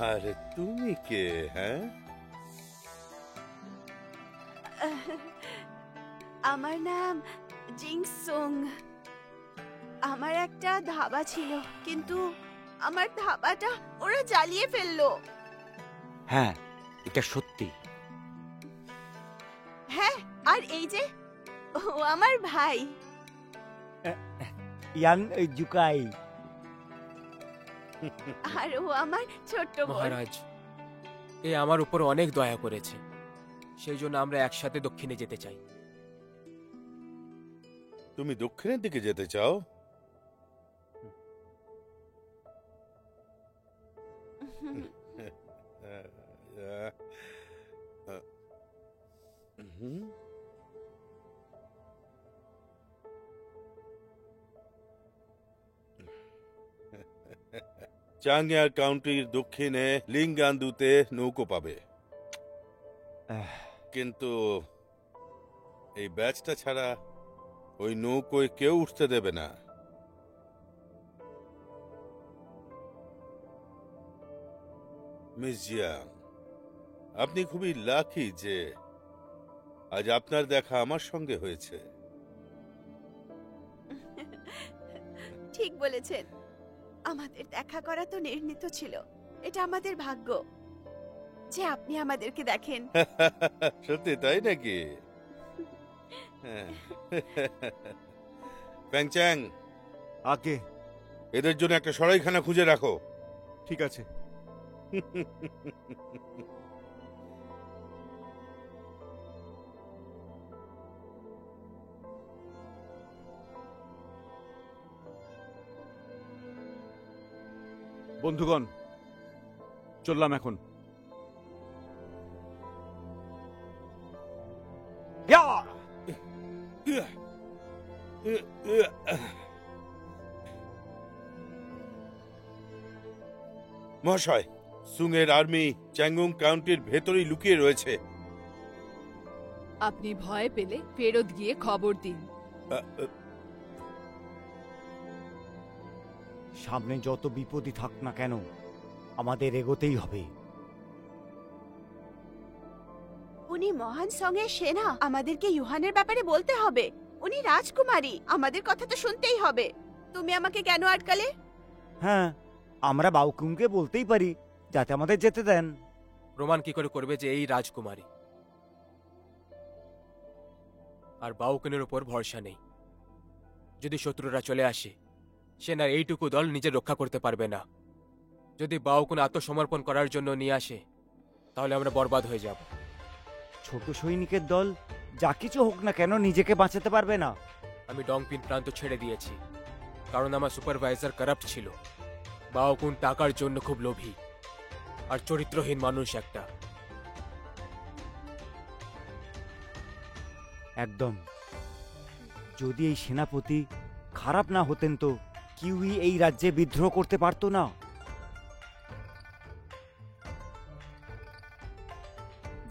আর তুমি কে, হ্যাঁ?
আমার নাম জিংসুং। আমার একটা ধাবা ছিল, কিন্তু আমার ধাবাটা ওরা জ্বালিয়ে ফেললো।
হ্যাঁ, এটা সত্যি।
হ্যাঁ, আর এই যে ও আমার ভাই।
ইয়াং জুকাই।
আর ও আমার ছোট্ট বোন।
মহারাজ, এ আমার উপর অনেক দয়া করেছে, সেই জন্য আমরা একসাথে দক্ষিণে যেতে চাই।
তুমি দক্ষিণের দিকে যেতে চাও? হুম। চাংয়ার কাউন্টির দক্ষিণে লিঙ্গান্দুতে নৌকো পাবে, কিন্তু এই ব্যাচটা ছাড়া ওই নৌকোয় কেউ উঠতে দেবে না। মিস জিয়াং, আপনি খুবই লাকি যে আজ আপনার দেখা আমার সঙ্গে হয়েছে।
ঠিক বলেছেন, আমাদের দেখা করা তো নির্ণীত ছিল। এটা আমাদের ভাগ্য যে আপনি আমাদেরকে দেখেন।
সত্যি তাই নাকি? প্যাংচ্যাং,
আগে
এদের জন্য একটা সরাইখানা খুঁজে রাখো।
ঠিক আছে। বন্ধুগণ, চললাম এখন।
মহাশয়, সুংয়ের আর্মি চ্যাংগুং কাউন্টির ভেতরেই লুকিয়ে রয়েছে।
আপনি ভয় পেলে ফেরত গিয়ে খবর দিন।
সামনে যত বিপদই থাক না কেন, আমাদের এগোতেই হবে।
উনি মহান সঙ্গের সেনা, আমাদেরকে ইউহানের ব্যাপারে বলতে হবে। উনি রাজকুমারী, আমাদের কথা তো শুনতেই হবে। তুমি আমাকে কেন আটকালে?
হ্যাঁ, আমরা বাউকুমকে বলতেই পারি যাতে আমাদের যেতে দেন।
প্রমাণ কি করে করবে যে এই রাজকুমারী? আর বাউকেনের উপর ভরসা নেই। যদি শত্রুরা চলে আসে, সেনার এইটুকু দল নিজে রক্ষা করতে পারবে না। যদি বাউকুন আত্মসমর্পণ করার জন্য নিয়ে আসে, তাহলে আমরা বরবাদ হয়ে যাব।
ছোট সৈনিকের দল যা কিছু হোক না কেন নিজেকে বাঁচাতে পারবে না।
আমি ডংপিন প্রান্ত ছেড়ে দিয়েছি, কারণ আমার সুপারভাইজার কারাপ্ট ছিল। বাউকুন টাকার জন্য খুব লোভী আর চরিত্রহীন মানুষ একটা।
একদম। যদি এই সেনাপতি খারাপ না হতেন তো কিউই এই রাজ্যে বিদ্রোহ করতে পারতো না।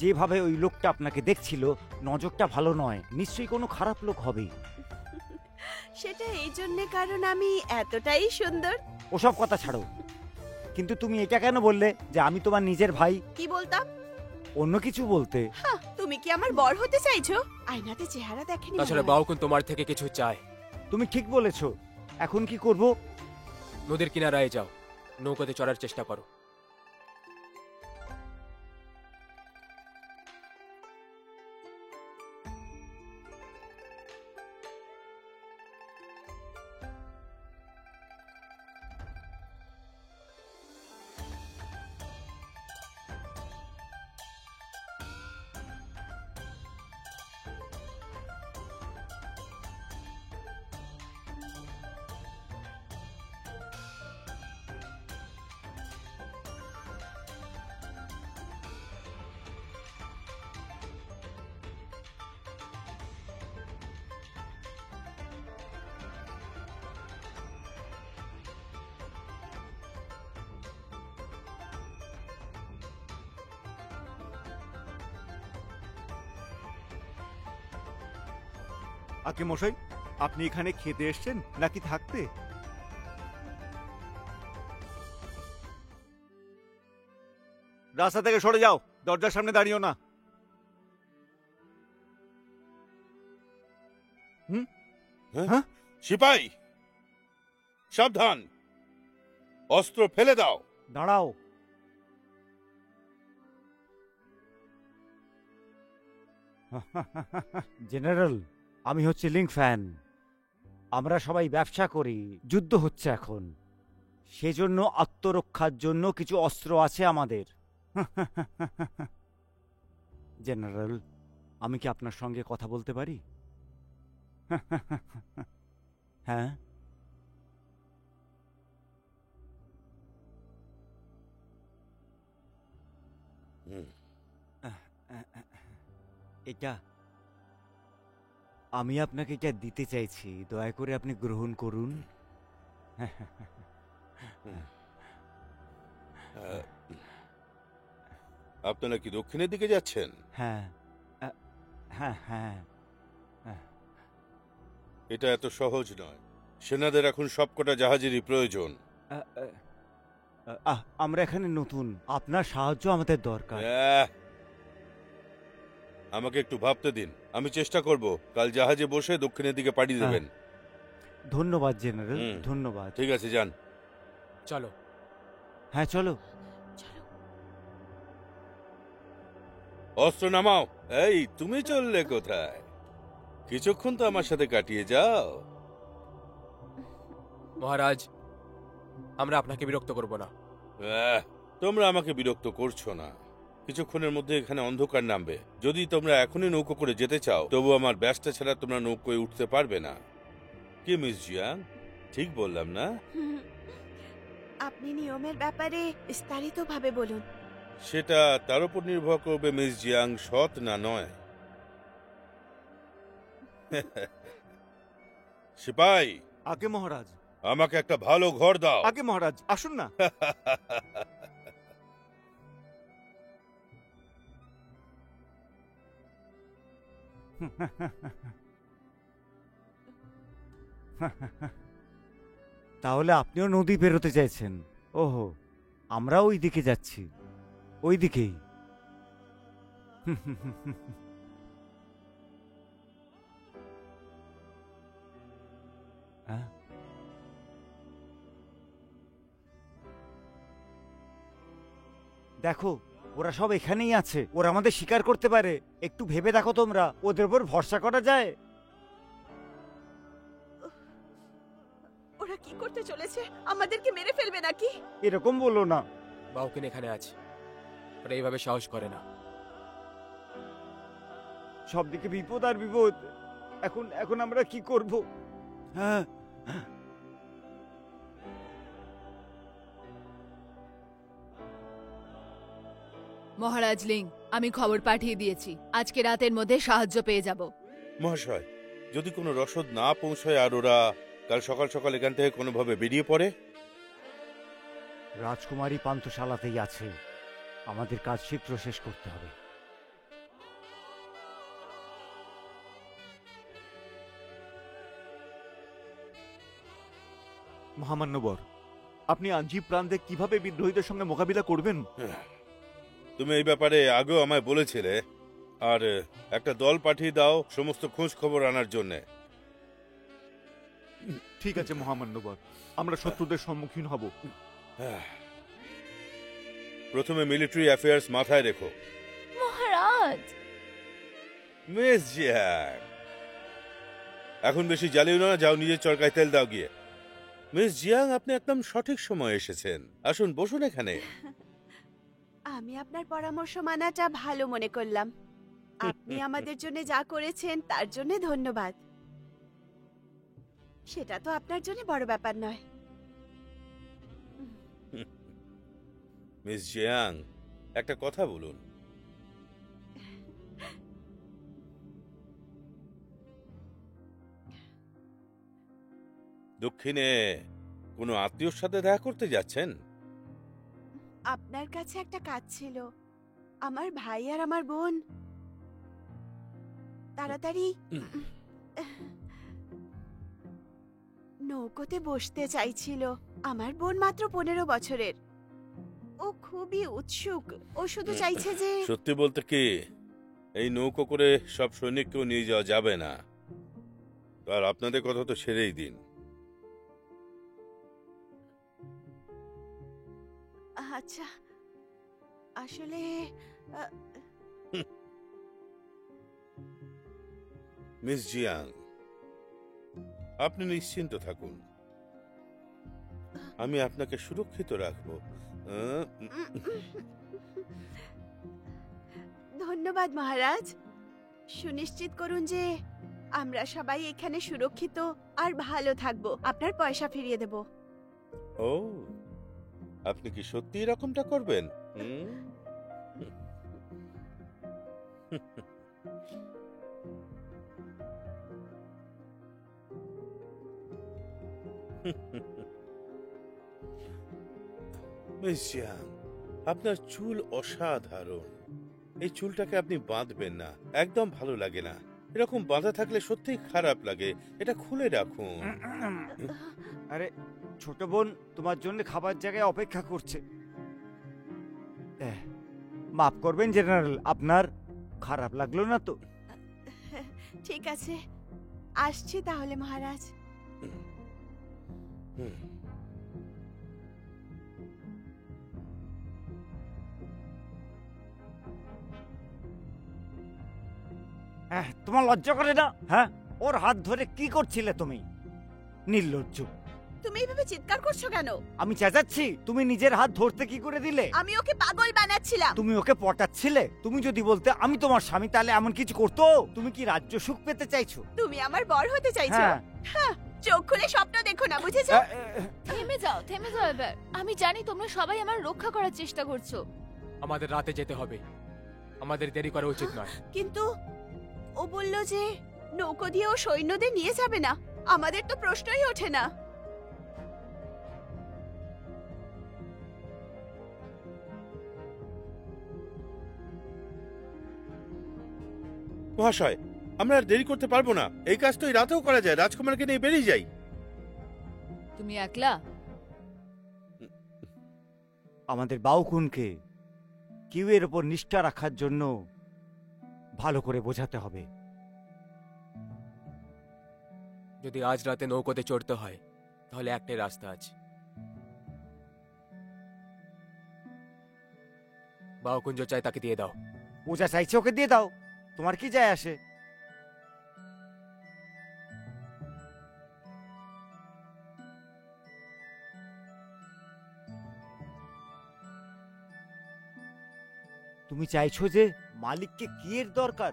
যেভাবে ওই লোকটা আপনাকে দেখছিল, নজরটা ভালো নয়। নিশ্চয়ই কোনো খারাপ লোক হবে।
সেটা এই জন্যে কারণ আমি এতটাই সুন্দর।
ওসব কথা ছাড়ো, কিন্তু তুমি এটা কেন বললে যে আমি তোমার নিজের ভাই?
কি বলতাম?
অন্য কিছু বলতে।
তুমি কি আমার বর হতে চাইছো? আয়নাতে চেহারা দেখেনি?
তাছাড়া বাউকুন তোমার থেকে কিছু চায়।
তুমি ঠিক বলেছ। এখন কি করব?
নদীর কিনারায় যাও, নৌকাতে চড়ার চেষ্টা করো।
আগে মশাই, আপনি এখানে খেতে এসেছেন নাকি থাকতে? রাস্তা থেকে সরে যাও, দরজার সামনে দাঁড়িও না।
সিপাই, সাবধান, অস্ত্র ফেলে দাও।
দাঁড়াও। জেনারেল, আমি হচ্ছে লিঙ্ক ফ্যান। আমরা সবাই ব্যবসা করি, যুদ্ধ হচ্ছে এখন, সেজন্য আত্মরক্ষার জন্য কিছু অস্ত্র আছে আমাদের। জেনারেল, আমি কি আপনার সঙ্গে কথা বলতে পারি? হ্যাঁ, এটা আমি আপনাকে এটা দিতে চাইছি, দয়া করে আপনি গ্রহণ করুন।
আপনারা কি দক্ষিণের দিকে যাচ্ছেন?
হ্যাঁ, হ্যাঁ, হ্যাঁ।
এটা এত সহজ নয়। সেনাদের এখন সবকটা জাহাজেরই প্রয়োজন।
আমরা এখানে নতুন, আপনার সাহায্য আমাদের দরকার।
আমাকে একটু ভাবতে দিন, আমি চেষ্টা করব কাল জাহাজে বসে দক্ষিণের দিকে পাড়ি দেবেন।
ধন্যবাদ জেনারেল,
হুম।
ধন্যবাদ।
ঠিক আছে, যান।
চলো।
হ্যাঁ, চলো।
অস্ত্র নামাও। এই, তুমি চললে কোথায়? কিছুক্ষণ তো আমার সাথে কাটিয়ে যাও।
মহারাজ, আমরা আপনাকে বিরক্ত করব না।
তোমরা আমাকে বিরক্ত করছো না। কিছুক্ষণের মধ্যে এখানে অন্ধকার নামবে। যদি তোমরা এখনই নৌকো করে যেতে চাও, তবু আমার ব্যস্তা ছাড়া তোমরা নৌকোয় উঠতে পারবে না। কি মিস জিয়াং, ঠিক বললাম না?
আপনি নিয়মের ব্যাপারে বিস্তারিতভাবে বলুন।
সেটা তার উপর নির্ভর করবে মিস জিয়াং সৎ না নয়। সিপাই,
আগে মহারাজ,
আমাকে একটা ভালো ঘর দাও।
আগে মহারাজ, আসুন না।
তাহলে আপনিও নদী পেরোতে চাইছেন? ওহো, আমরা ওই দিকে যাচ্ছি, ওই দিকেই। হ্যাঁ? দেখো, ওরা সব এখানেই আছে, ওরা আমাদের শিকার করতে পারে। একটু ভেবে দেখো তোমরা, ওদের উপর ভরসা করা যায়?
ওরা কি করতে চলেছে? আমাদেরকে মেরে ফেলবে নাকি?
এরকম বলো না।
বাউকিন এখানে আছে, ওরা এইভাবে সাহস করে না।
সবদিকে বিপদ আর বিপদ। এখন এখন আমরা কি করব? হ্যাঁ,
মহারাজ লিং, আমি খবর পাঠিয়ে দিয়েছি, আজকে রাতের মধ্যে সাহায্য পেয়ে যাব।
মহাশয়, যদি কোনো রসদ না পৌঁছায় আর ওরা কাল সকাল সকাল এখান থেকে কোনোভাবে বেরিয়ে পড়ে?
রাজকুমারী পান্থশালাতেই আছে, আমাদের কাজ শীঘ্র শেষ করতে হবে।
মহামান্যবর, আপনি আঞ্জি প্রান্তে কিভাবে বিদ্রোহীদের সঙ্গে মোকাবিলা করবেন?
তুমি এই ব্যাপারে আগেও আমায় বলেছিলে। আর একটা দল পাঠিয়ে দাও সমস্ত খোঁজ খবর আনার জন্য।
ঠিক আছে মহামান্যবর, আমরা শত্রুদের সম্মুখীন হব।
প্রথমে মিলিটারি অ্যাফেয়ার্স মাথায় রেখো।
মহারাজ,
মিস জিয়াং, এখন বেশি জ্বালিও না, যাও নিজের চরকায় তেল দাও গিয়ে। মিস জিয়াং, আপনি একদম সঠিক সময় এসেছেন। আসুন, বসুন এখানে।
আমি আপনার পরামর্শ মানাটা ভালো মনে করলাম। আপনি আমাদের জন্য যা করেছেন তার জন্য ধন্যবাদ। সেটা তো আপনার জন্য বড় ব্যাপার নয়।
মিস জিয়াং, একটা কথা বলুন। দক্ষিণে কোনো আত্মীয়র সাথে দেখা করতে যাচ্ছেন?
আপনার কাছে একটা কাজ ছিল। আমার ভাই আর আমার বোন তাড়াতাড়ি নৌকোতে বসতে চাইছিল। আমার বোন মাত্র 15 বছরের। ও খুবই উৎসুক। ও শুধু চাইছে যে
সত্যি বলতে কি, এই নৌকো করে সব সৈনিককেও নিয়ে যাওয়া যাবে না। আর আপনাদের কথা তো ছেড়েই দিন।
আচ্ছা, আসলে
মিস জিয়াং, আপনি নিশ্চিন্ত থাকুন, আমি আপনাকে সুরক্ষিত রাখবো।
ধন্যবাদ মহারাজ। সুনিশ্চিত করুন যে আমরা সবাই এখানে সুরক্ষিত আর ভালো থাকবো। আপনার পয়সা ফিরিয়ে দেব।
ও, আপনি কি সত্যি এরকমটা করবেন? মিস জিয়াং, আপনার চুল অসাধারণ। এই চুলটাকে আপনি বাঁধবেন না, একদম ভালো লাগে না। এরকম বাঁধা থাকলে সত্যিই খারাপ লাগে। এটা খুলে রাখুন।
আরে ছোট বোন তোমার জন্য খাবার জায়গায় অপেক্ষা করছে। মাফ করবেন জেনারেল, আপনার খারাপ লাগলো না তো?
ঠিক আছে, আসছি তাহলে মহারাজ।
হুম।
তোমার লজ্জা করে না? হ্যাঁ, ওর হাত ধরে কি করছিলে তুমি? নির্লজ্জ।
তুমি এইভাবে চিৎকার করছো কেন?
আমি চেঁচাচ্ছি? তুমি নিজের হাত ধরতে কি করে দিলে?
আমি ওকে পাগল বানাচ্ছিলাম।
তুমি ওকে পটাচ্ছিলে? তুমি যদি বলতে আমি তোমার স্বামী, তাহলে এমন কিছু করতো? তুমি কি রাজ্য সুখ পেতে চাইছো?
তুমি আমার বর হতে চাইছো?
হ্যাঁ।
হ্যাঁ, চোখ খুলে স্বপ্ন দেখো না, বুঝেছো?
থেমে যাও এবার। আমি জানি তোমরা সবাই আমার রক্ষা করার চেষ্টা করছো।
আমাদের রাতে যেতে হবে, আমাদের দেরি করা উচিত নয়।
কিন্তু ও বলল যে নৌকো দিয়ে ও সৈন্যদের নিয়ে যাবে না। আমাদের তো প্রশ্নই ওঠে না।
মহাশয়, আমরা আর দেরি করতে পারবো না। এই কাজ তো এই রাতেও করা যায়। রাজকুমারকে নিয়ে বেরিয়ে যাই।
তুমি একলা?
আমাদের বাউকুনকে কিউয়ের ওপর নিষ্ঠা রাখার জন্য ভালো করে বোঝাতে হবে।
যদি আজ রাতে নৌকোতে চড়তে হয়, তাহলে একটাই রাস্তা আছে। বাউকুঞ্জ চাই, তাকে দিয়ে দাও।
ও যা চাইছে ওকে দিয়ে দাও, তোমার কি যায় আসে? তুমি চাইছো যে মালিককে কি এর দরকার?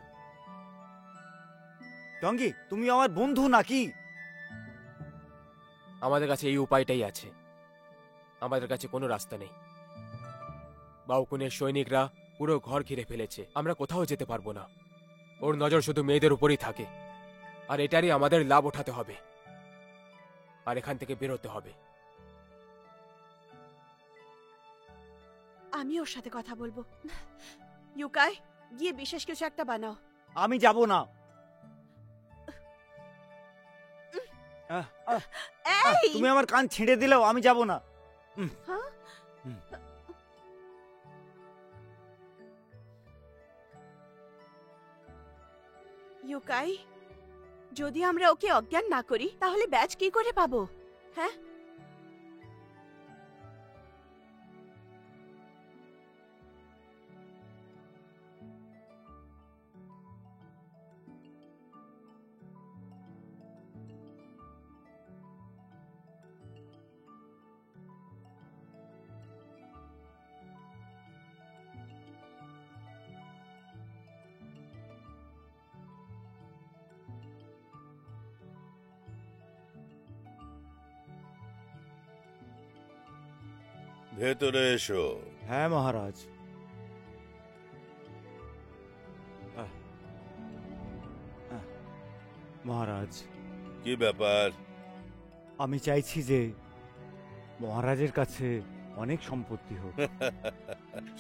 টঙ্গি, তুমি আমার বন্ধু নাকি?
আমাদের কাছে এই উপায়টাই আছে। আমাদের কাছে কোনো রাস্তা নেই। বাউকুনের সৈনিকরা পুরো ঘর ঘিরে ফেলেছে, আমরা কোথাও যেতে পারবো না। ওর নজর শুধু মেয়েদের উপরই থাকে, আর এটারই আমাদের লাভ ওঠাতে হবে, আর এখান থেকে বেরোতে হবে।
আমি ওর সাথে কথা বলবো। ইউকাই, গিয়ে বিশেষ কিছু একটা বানাও।
আমি যাব না।
এই,
তুমি আমার কান ছিঁড়ে দিলেও আমি যাব না।
হ্যাঁ? ইউকাই, যদি আমরা ওকে অজ্ঞান না করি তাহলে ব্যাচ কি করে পাবো? হ্যাঁ,
ভেতরে এসো।
হ্যাঁ মহারাজ। মহারাজ,
কি ব্যাপার?
আমি চাইছি যে মহারাজের কাছে অনেক সম্পত্তি হোক।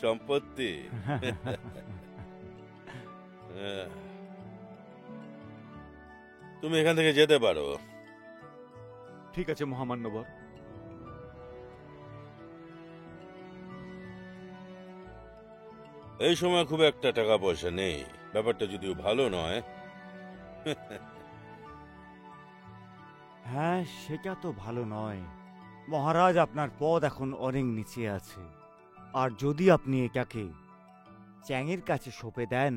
সম্পত্তি? তুমি এখান থেকে যেতে পারো।
ঠিক আছে মহামান্যবর।
এই সময় খুব একটা টাকা পয়সা নেই, ব্যাপারটা যদিও ভালো নয়।
হ্যাঁ, সেটা তো ভালো নয়। মহারাজ, আপনার পদ এখন অনেক নিচে আছে। আর যদি আপনি এটাকে চ্যাংয়ের কাছে সঁপে দেন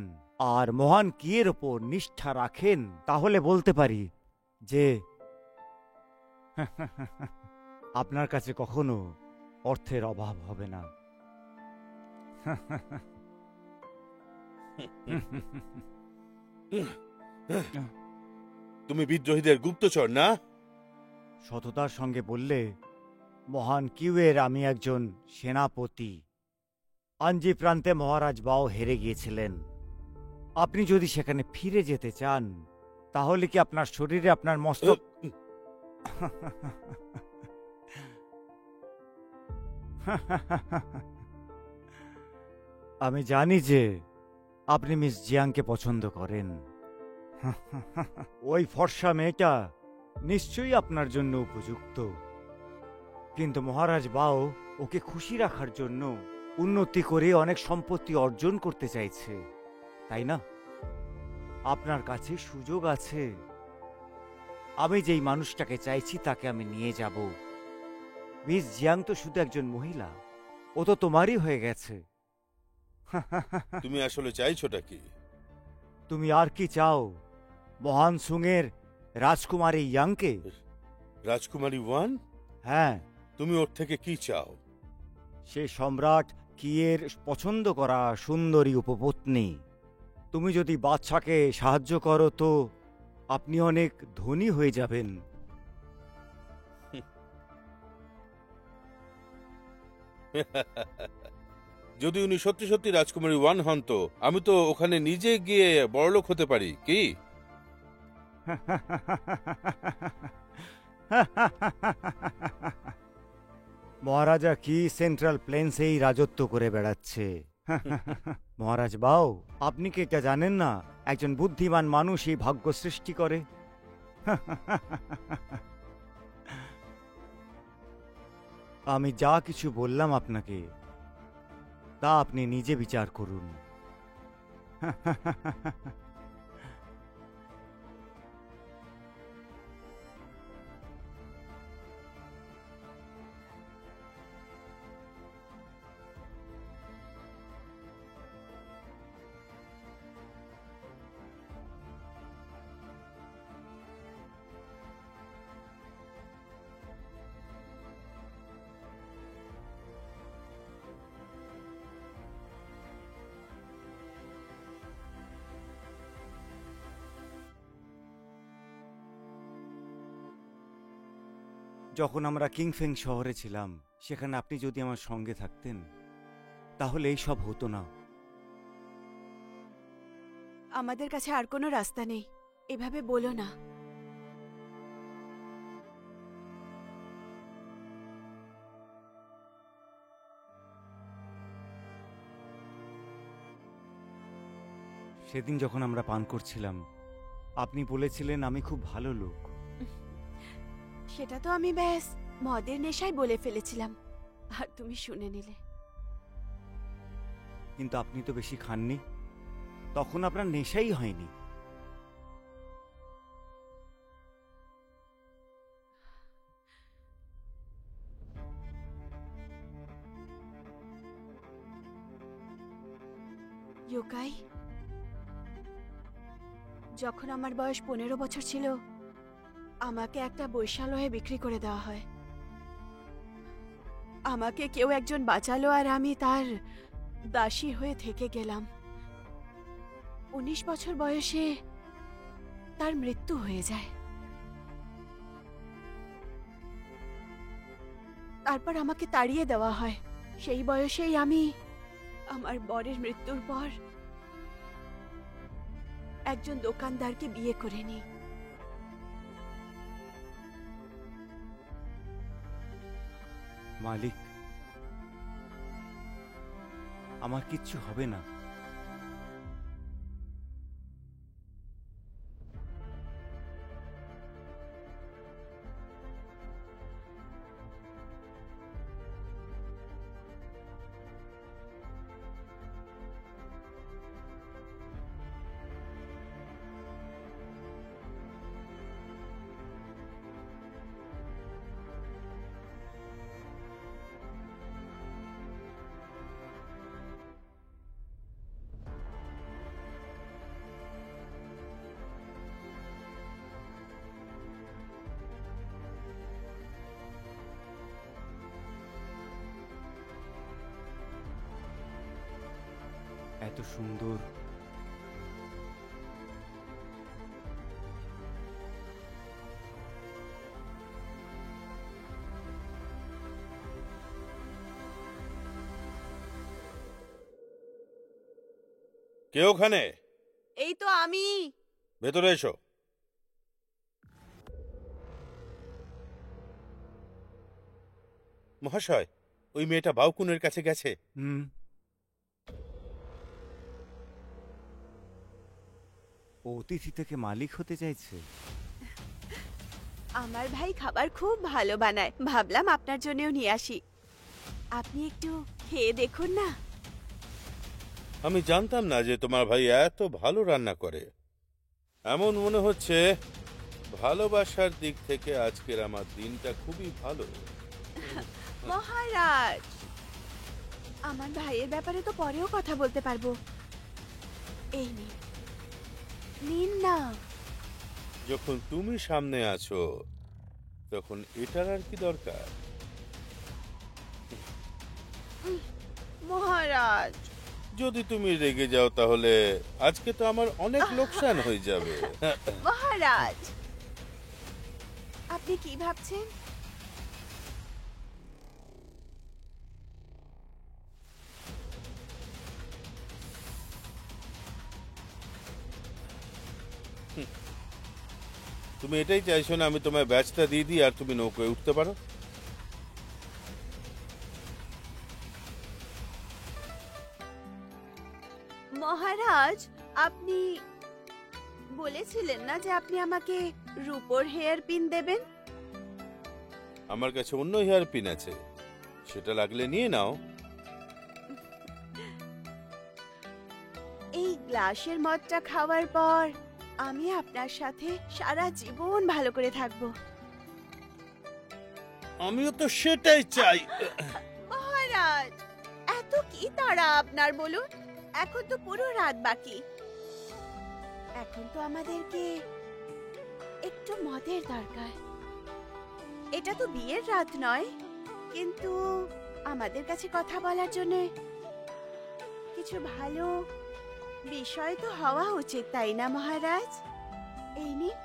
আর মহান কিয়ের ওপর নিষ্ঠা রাখেন, তাহলে বলতে পারি যে আপনার কাছে কখনো অর্থের অভাব হবে না।
তুমি বিদ্রোহীদের গুপ্তচর না?
সততার সঙ্গে বললে, মহান কিউয়ের আমি একজন সেনাপতি। আঞ্জি প্রান্তে মহারাজ বাও হেরে গিয়েছিলেন। আপনি যদি সেখানে ফিরে যেতে চান, তাহলে কি আপনার শরীরে আপনার মস্তক আমি জানি যে আপনি মিস জিয়াংকে পছন্দ করেন। ওই ফর্সা মেয়েটা নিশ্চয়ই আপনার জন্য উপযুক্ত, কিন্তু মহারাজ বাও ওকে খুশি রাখার জন্য উন্নতি করে অনেক সম্পত্তি অর্জন করতে চাইছে, তাই না? আপনার কাছে সুযোগ আছে। আমি যেই মানুষটাকে চাইছি তাকে আমি নিয়ে যাব। মিস জিয়াং তো শুধু একজন মহিলা, ও তো তোমারই হয়ে গেছে।
তুমি আসলে চাইছোটা কি?
তুমি আর কি চাও? মহান সুংয়ের রাজকুমারী ইয়াংকে?
রাজকুমারী ওয়ান?
হ্যাঁ।
তুমি ওর থেকে কি চাও?
সে সম্রাট কিয়ের পছন্দ করা সুন্দরী উপপত্নী। তুমি যদি বাদশাকে সাহায্য করো তো আপনি অনেক ধনী হয়ে যাবেন।
যদি উনি সত্যি সত্যি রাজকুমারী ওয়ান হন তো আমি তো ওখানে নিজে গিয়ে বড়লোক হতে পারি, কি?
মহারাজা কি সেন্ট্রাল প্লেন্সেই রাজত্ব করে বেড়াচ্ছে। মহারাজ বাও, আপনি কি এটা জানেন না একজন বুদ্ধিমান মানুষই ভাগ্য সৃষ্টি করে? আমি যা কিছু বললাম আপনাকে, তা আপনি নিজে বিচার করুন। যখন আমরা কিংফেং শহরে ছিলাম, সেখানে আপনি যদি আমার সঙ্গে থাকতেন, তাহলে এই সব হতো না।
আমাদের কাছে আর কোনো রাস্তা নেই, এভাবে বলো না।
সেদিন যখন আমরা পান করছিলাম, আপনি বলেছিলেন আমি খুব ভালো লোক।
সেটা তো আমি ব্যাস মদের নেশায় বলে ফেলেছিলাম, আর তুমি শুনে নিলে।
কিন্তু আপনি তো বেশি খাননি, তখন আপনার নেশাই হয়নি।
ইয়োকাই, যখন আমার বয়স 15 বছর ছিল, আমাকে একটা বৈশালয়ে বিক্রি করে দেওয়া হয়। আমাকে কেউ একজন বাঁচালো আর আমি তার দাসী হয়ে থেকে গেলাম। 19 বছর বয়সে তার মৃত্যু হয়ে যায়। তারপর আমাকে তাড়িয়ে দেওয়া হয়। সেই বয়সেই আমি আমার বরের মৃত্যুর পর একজন দোকানদারকে বিয়ে করে নিই।
মালিক, আমার কিচ্ছু হবে না। এত সুন্দর।
কে ওখানে?
এই তো আমি।
ভেতরে এসো। মহাশয়, ওই মেয়েটা বাউকুনের কাছে গেছে।
হুম, ও অতিথি থেকে মালিক হতে চাইছে।
আমার ভাই খাবার খুব ভালো বানায়, ভাবলাম আপনার জন্যও নিয়ে আসি। আপনি একটু খেয়ে দেখুন না।
আমি জানতাম না যে তোমার ভাই এত ভালো রান্না করে। এমন মনে হচ্ছে ভালোবাসার দিক থেকে আজকের আমার দিনটা খুবই ভালো।
মহারাজ, আমার ভাইয়ের ব্যাপারে তো পরেও কথা বলতে পারবো। এই নিন, নিন না।
যখন তুমি সামনে আছো তখন এটার আর কি দরকার?
মহারাজ,
যদি তুমি রেগে যাও তাহলে আজকে তো আমার অনেক লোকসান হয়ে যাবে।
মহারাজ, আপনি কি ভাবছেন?
তুমি এটাই চাইছো না আমি তোমায় ব্যাচটা দিয়ে দিই আর তুমি নৌকোয় উঠতে পারো?
মহারাজ, আপনি বলেছিলেন না যে আপনি আমাকে রূপোর হেয়ার পিন দেবেন?
আমার কাছে অন্য হেয়ার পিন আছে, সেটা লাগলে নিয়ে নাও।
এই গ্লাসের মদটা খাওয়ার পর আমি আপনার সাথে সারা জীবন ভালো করে থাকবো।
আমিও তো সেটাই চাই।
মহারাজ, এত কি তাড়া আপনার বলুন? এখন তো পুরো রাত বাকি। এখন তো আমাদেরকে একটু মদের দরকার। এটা তো বিয়ের রাত নয়, কিন্তু আমাদের কাছে কথা বলার জন্য কিছু ভালো বিষয় তো হওয়া উচিত, তাই না মহারাজ? এই নিন।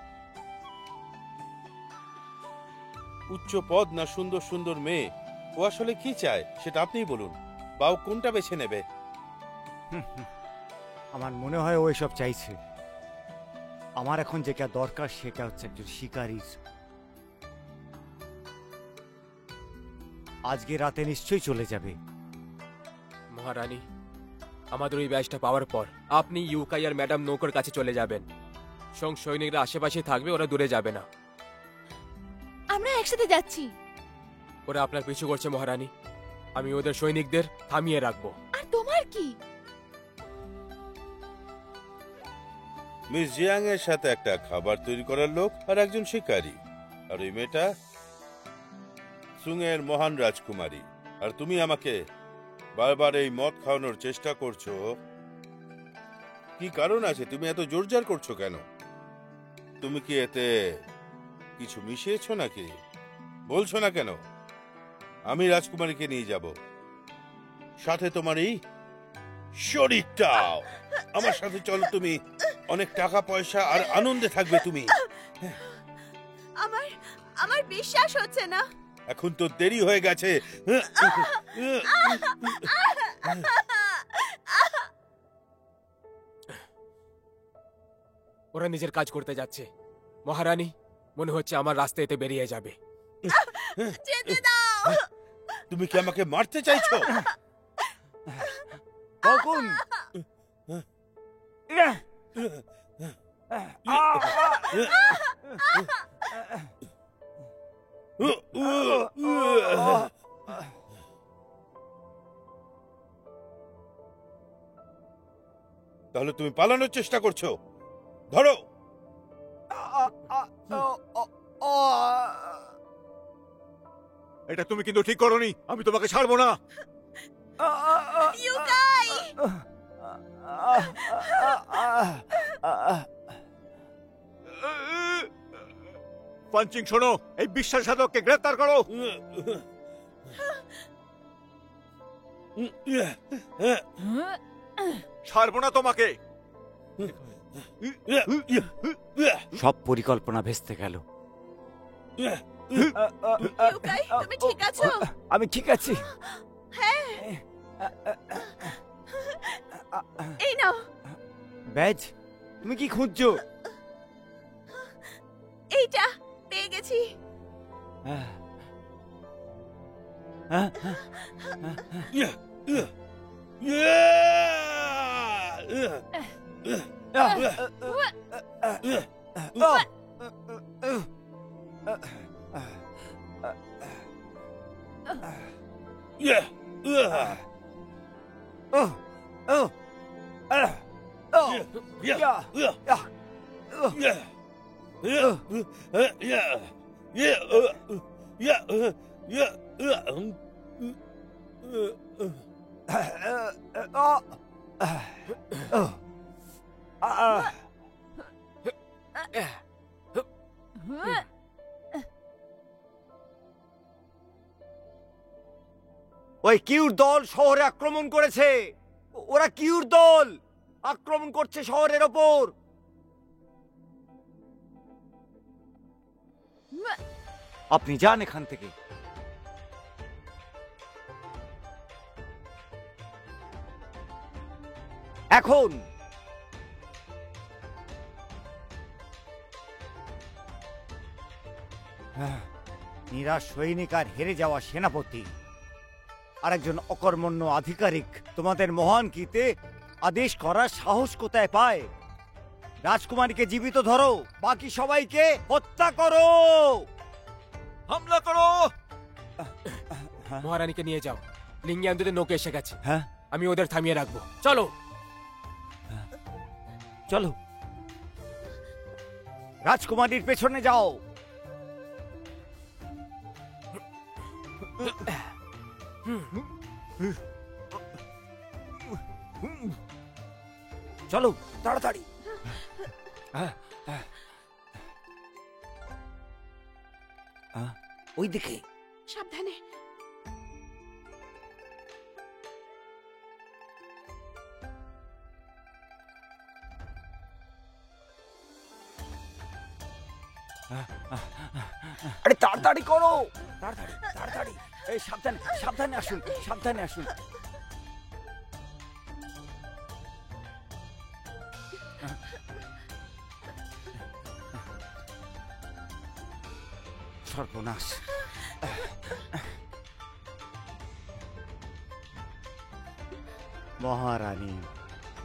উচ্চ পদ না সুন্দর সুন্দর মেয়ে, ও আসলে কি চায় সেটা আপনিই বলুন। বাউ কোনটা বেছে নেবে?
আমার মনে হয় ও এসব চাইছে। আমার এখন যেটা দরকার সেটা হচ্ছে একজন শিকারীর। আজকে রাতে নিশ্চয়ই চলে যাবে।
মহারানী, আমাদের ওই ব্যাচটা পাওয়ার পর আপনি ইউকাই আর ম্যাডাম নৌকোর কাছে চলে যাবেন। সৈনিকরা আশেপাশে থাকবে, ওরা দূরে যাবে না।
আমরা একসাথে যাচ্ছি।
ওরা আপনার পিছু করছে মহারানী। আমি ওদের সৈনিকদের থামিয়ে রাখবো।
আর তোমার কি?
মিস জিয়াং এর সাথে একটা খাবার তৈরি করার লোক আর একজন শিকারী, আর ওই মেয়েটা সুংয়ের মহান রাজকুমারী। আর তুমি আমাকে বারবার এই মদ খাওয়ানোর চেষ্টা করছো। কি কারণ আছে? তুমি এত জোরজার করছো কেন? তুমি কি এতে কিছু মিশিয়েছো নাকি? বলছো না কেন? আমি রাজকুমারীকে নিয়ে যাব, সাথে তোমার এই শরীরটাও। আমার সাথে চলো, তুমি অনেক টাকা পয়সা আর আনন্দে থাকবে তুমি।
আমার আমার বিশ্বাস হচ্ছে না।
এখন তো দেরি হয়ে গেছে।
ওরা নিজের কাজ করতে যাচ্ছে। মহারানী, মনে হচ্ছে আমার রাস্তা এতে বেরিয়ে যাবে।
যেতে দাও।
তুমি কি আমাকে মারতে চাইছো?
কখন?
তাহলে তুমি পালানোর চেষ্টা করছো? ধরো।
এটা তুমি কিন্তু ঠিক করোনি। আমি তোমাকে ছাড়বো না।
ইউকাই!
পাঞ্চিং, শোনো, এই বিশ্বাসঘাতককে গ্রেফতার করো। ছাড়বো না তোমাকে।
সব পরিকল্পনা ভেস্তে গেল।
ইউকাই, তুমি ঠিক আছো?
আমি ঠিক আছি।
হ্যাঁ, এই নাও।
ব্যাজ, তুমি কি খুঁজছো?
এইটা পেয়ে গেছি।
ওই কিউর দল শহরে আক্রমণ করেছে। ওরা কিউর দল আক্রমণ করছে শহরের ওপর। আপনি যান এখান থেকে। এখন নিরাশ সৈনিক আর হেরে যাওয়া সেনাপতি আর একজন অকর্মণ্য আধিকারিক তোমাদের মহান কিতে আদেশ করার সাহস কোথায় পায়? রাজকুমারীকে জীবিত ধরো, বাকি সবাইকে হত্যা করো।
হামলা করো।
মহারানীকে নিয়ে যাও। লিঙ্গিয়ান্দুদের নৌকে এসে গেছে।
হ্যাঁ,
আমি ওদের থামিয়ে রাখবো। চলো
চলো। রাজকুমারীর পেছনে যাও। চলো তাড়াতাড়ি। ওই দিকে।
সাবধানে।
আরে তাড়াতাড়ি করো, তাড়াতাড়ি তাড়াতাড়ি। এই সাবধানে সাবধানে আসুন, সাবধানে আসুন। সর্বনাশ। মহারানী,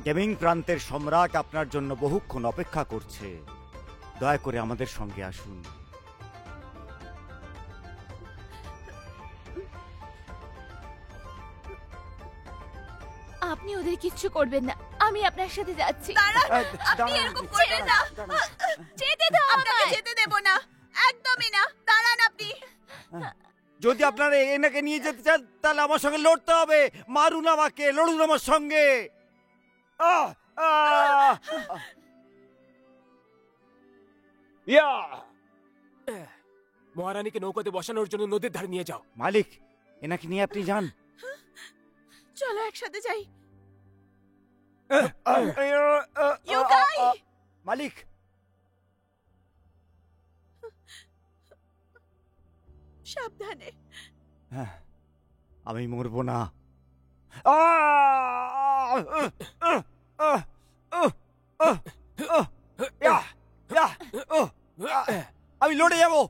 গেমিং প্রান্তের সম্রাট আপনার জন্য বহুক্ষণ অপেক্ষা করছে। দয়া করে আমাদের সঙ্গে আসুন।
আপনি ওদের কিচ্ছু করবেন না, আমি আপনার সাথে যাচ্ছি।
আপনি এরকম করবেন না।
যেতে দাও
আপনাকে
আমায়।
যেতে দেব না, একদমই না। দাঁড়ান আপনি।
যদি আপনারা এনাকে নিয়ে যেতে চান তাহলে আমার সঙ্গে লড়তে হবে। মারুন আমাকে, লড়ুন আমার সঙ্গে। আহ! আহ! ইয়া!
মহারানীকে নৌকাতে বসানোর জন্য নদীর ধারে নিয়ে যাও।
মালিক, এনাকে নিয়ে আপনি যান।
চলো একসাথে যাই।
ইউকাই! মালিক,
সাবধানে।
হ্যাঁ, আমি মরবো না। আমি লড়ে যাবো।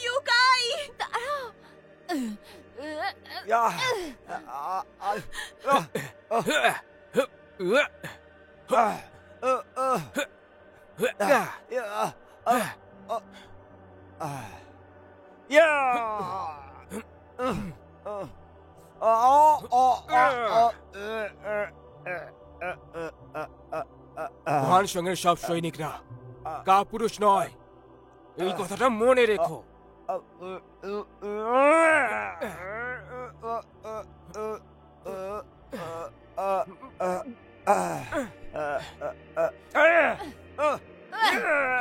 ইউকাই,
মহান সঙ্গের সব সৈনিকরা কাপুরুষ নয়, এই কথাটা মনে রেখো।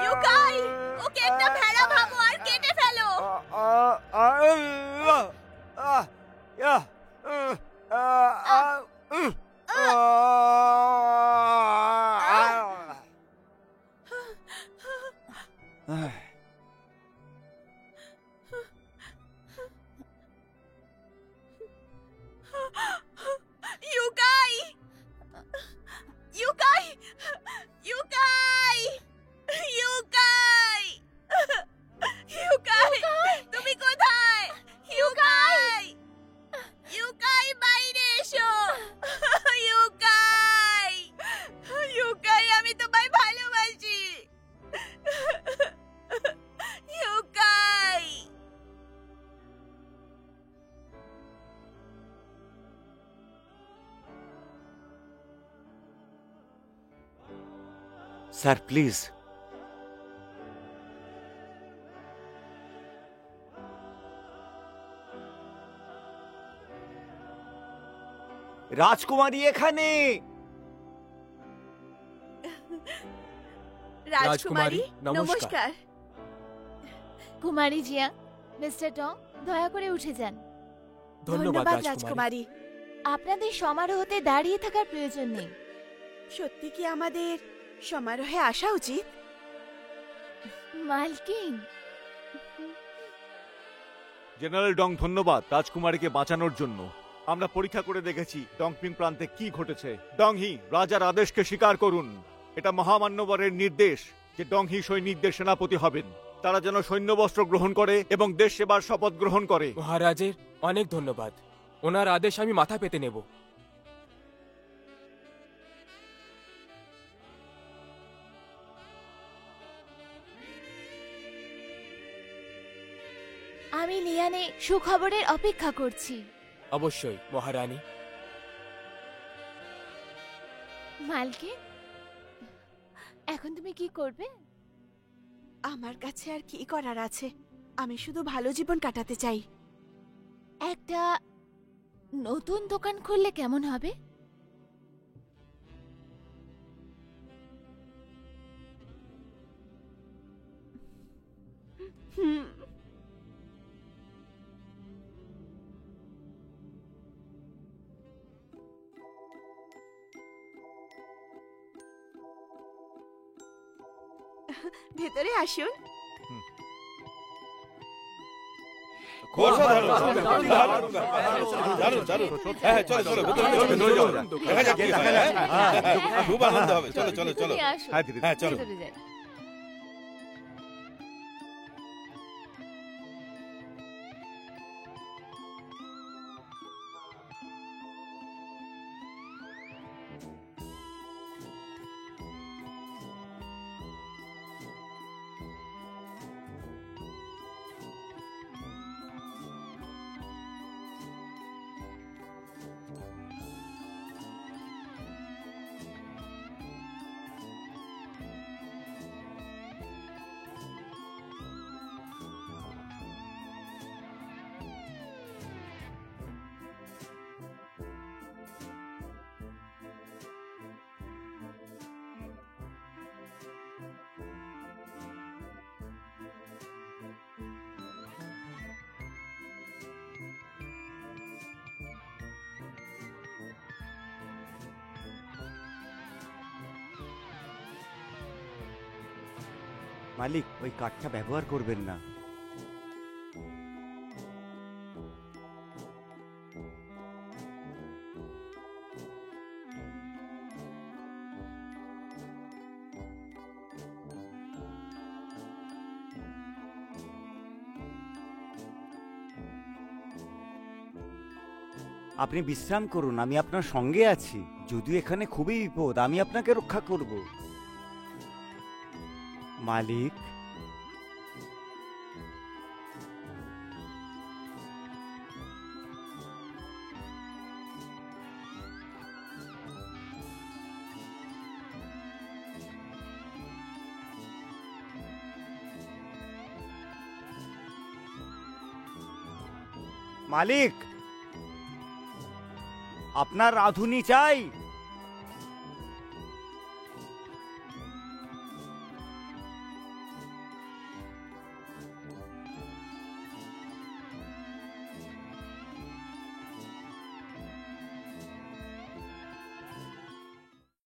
ইউকাই, ওকে একটা ভেড়া ভাবো আর কেটে ফেলো। ইউকাই, ইউকাই, ইউকাই, ইউকাই, ইউকাই, তুমি কোথায়? ইউকাই, ইউকাই বাইরে এসো। ইউকাই, ইউকাই, আমি তোমায় ভালোবাসি। ইউকাই।
স্যার প্লিজ, রাজকুমারী এখানে।
রাজকুমারী,
নমস্কার।
নমস্কার।
কুমারী জিয়া, মিস্টার টং, দয়া করে উঠে যান।
ধন্যবাদ রাজকুমারী।
রাজকুমারী।
আপনাদের সমারোহতে দাঁড়িয়ে থাকার প্রয়োজন নেই।
সত্যি কি আমাদের সমারোহে আসা উচিত?
মালকিন,
জেনারেল ডং ধন্যবাদ রাজকুমারীকে বাঁচানোর জন্য। আমরা পরীক্ষা করে দেখেছি ডংপিং প্রান্তে কি ঘটেছে। ডংহি, রাজার আদেশকে স্বীকার করুন। এটা মহামান্যবরের নির্দেশ যে ডংহি সৈনিকদের সেনাপতি হবেন। তারা যেন সৈন্যবস্ত্র গ্রহণ করে এবং দেশ সেবার শপথ গ্রহণ করে।
মহারাজের অনেক ধন্যবাদ, ওনার আদেশ আমি মাথা পেতে নেব।
আমি লিয়ানে সুখবরের অপেক্ষা করছি।
অবশ্যই মহারানী।
মালকিন, এখন তুমি কি করবে?
আমার কাছে আর কি করার আছে? আমি শুধু ভালো জীবন কাটাতে চাই।
একটা নতুন দোকান খুললে কেমন হবে?
হুম। ভেতরে আসুন।
দারুণ, দারুণ। হ্যাঁ, চলো, চলো, ভেতরে চলো, ভেতরে চলো। দেখা যাক কি হয়, হ্যাঁ? খুব আনন্দ হবে। চলো, চলো, চলো।
তুমি আসো,
হ্যাঁ, দিদি।
হ্যাঁ, চলো।
ভেতরে যাই।
মালিক, ওই কাঠটা ব্যবহার করবেন না। আপনি বিশ্রাম করুন, আমি আপনার সঙ্গে আছি। যদিও এখানে খুবই বিপদ, আমি আপনাকে রক্ষা করব। মালিক, মালিক, আপনার রাঁধুনি চাই।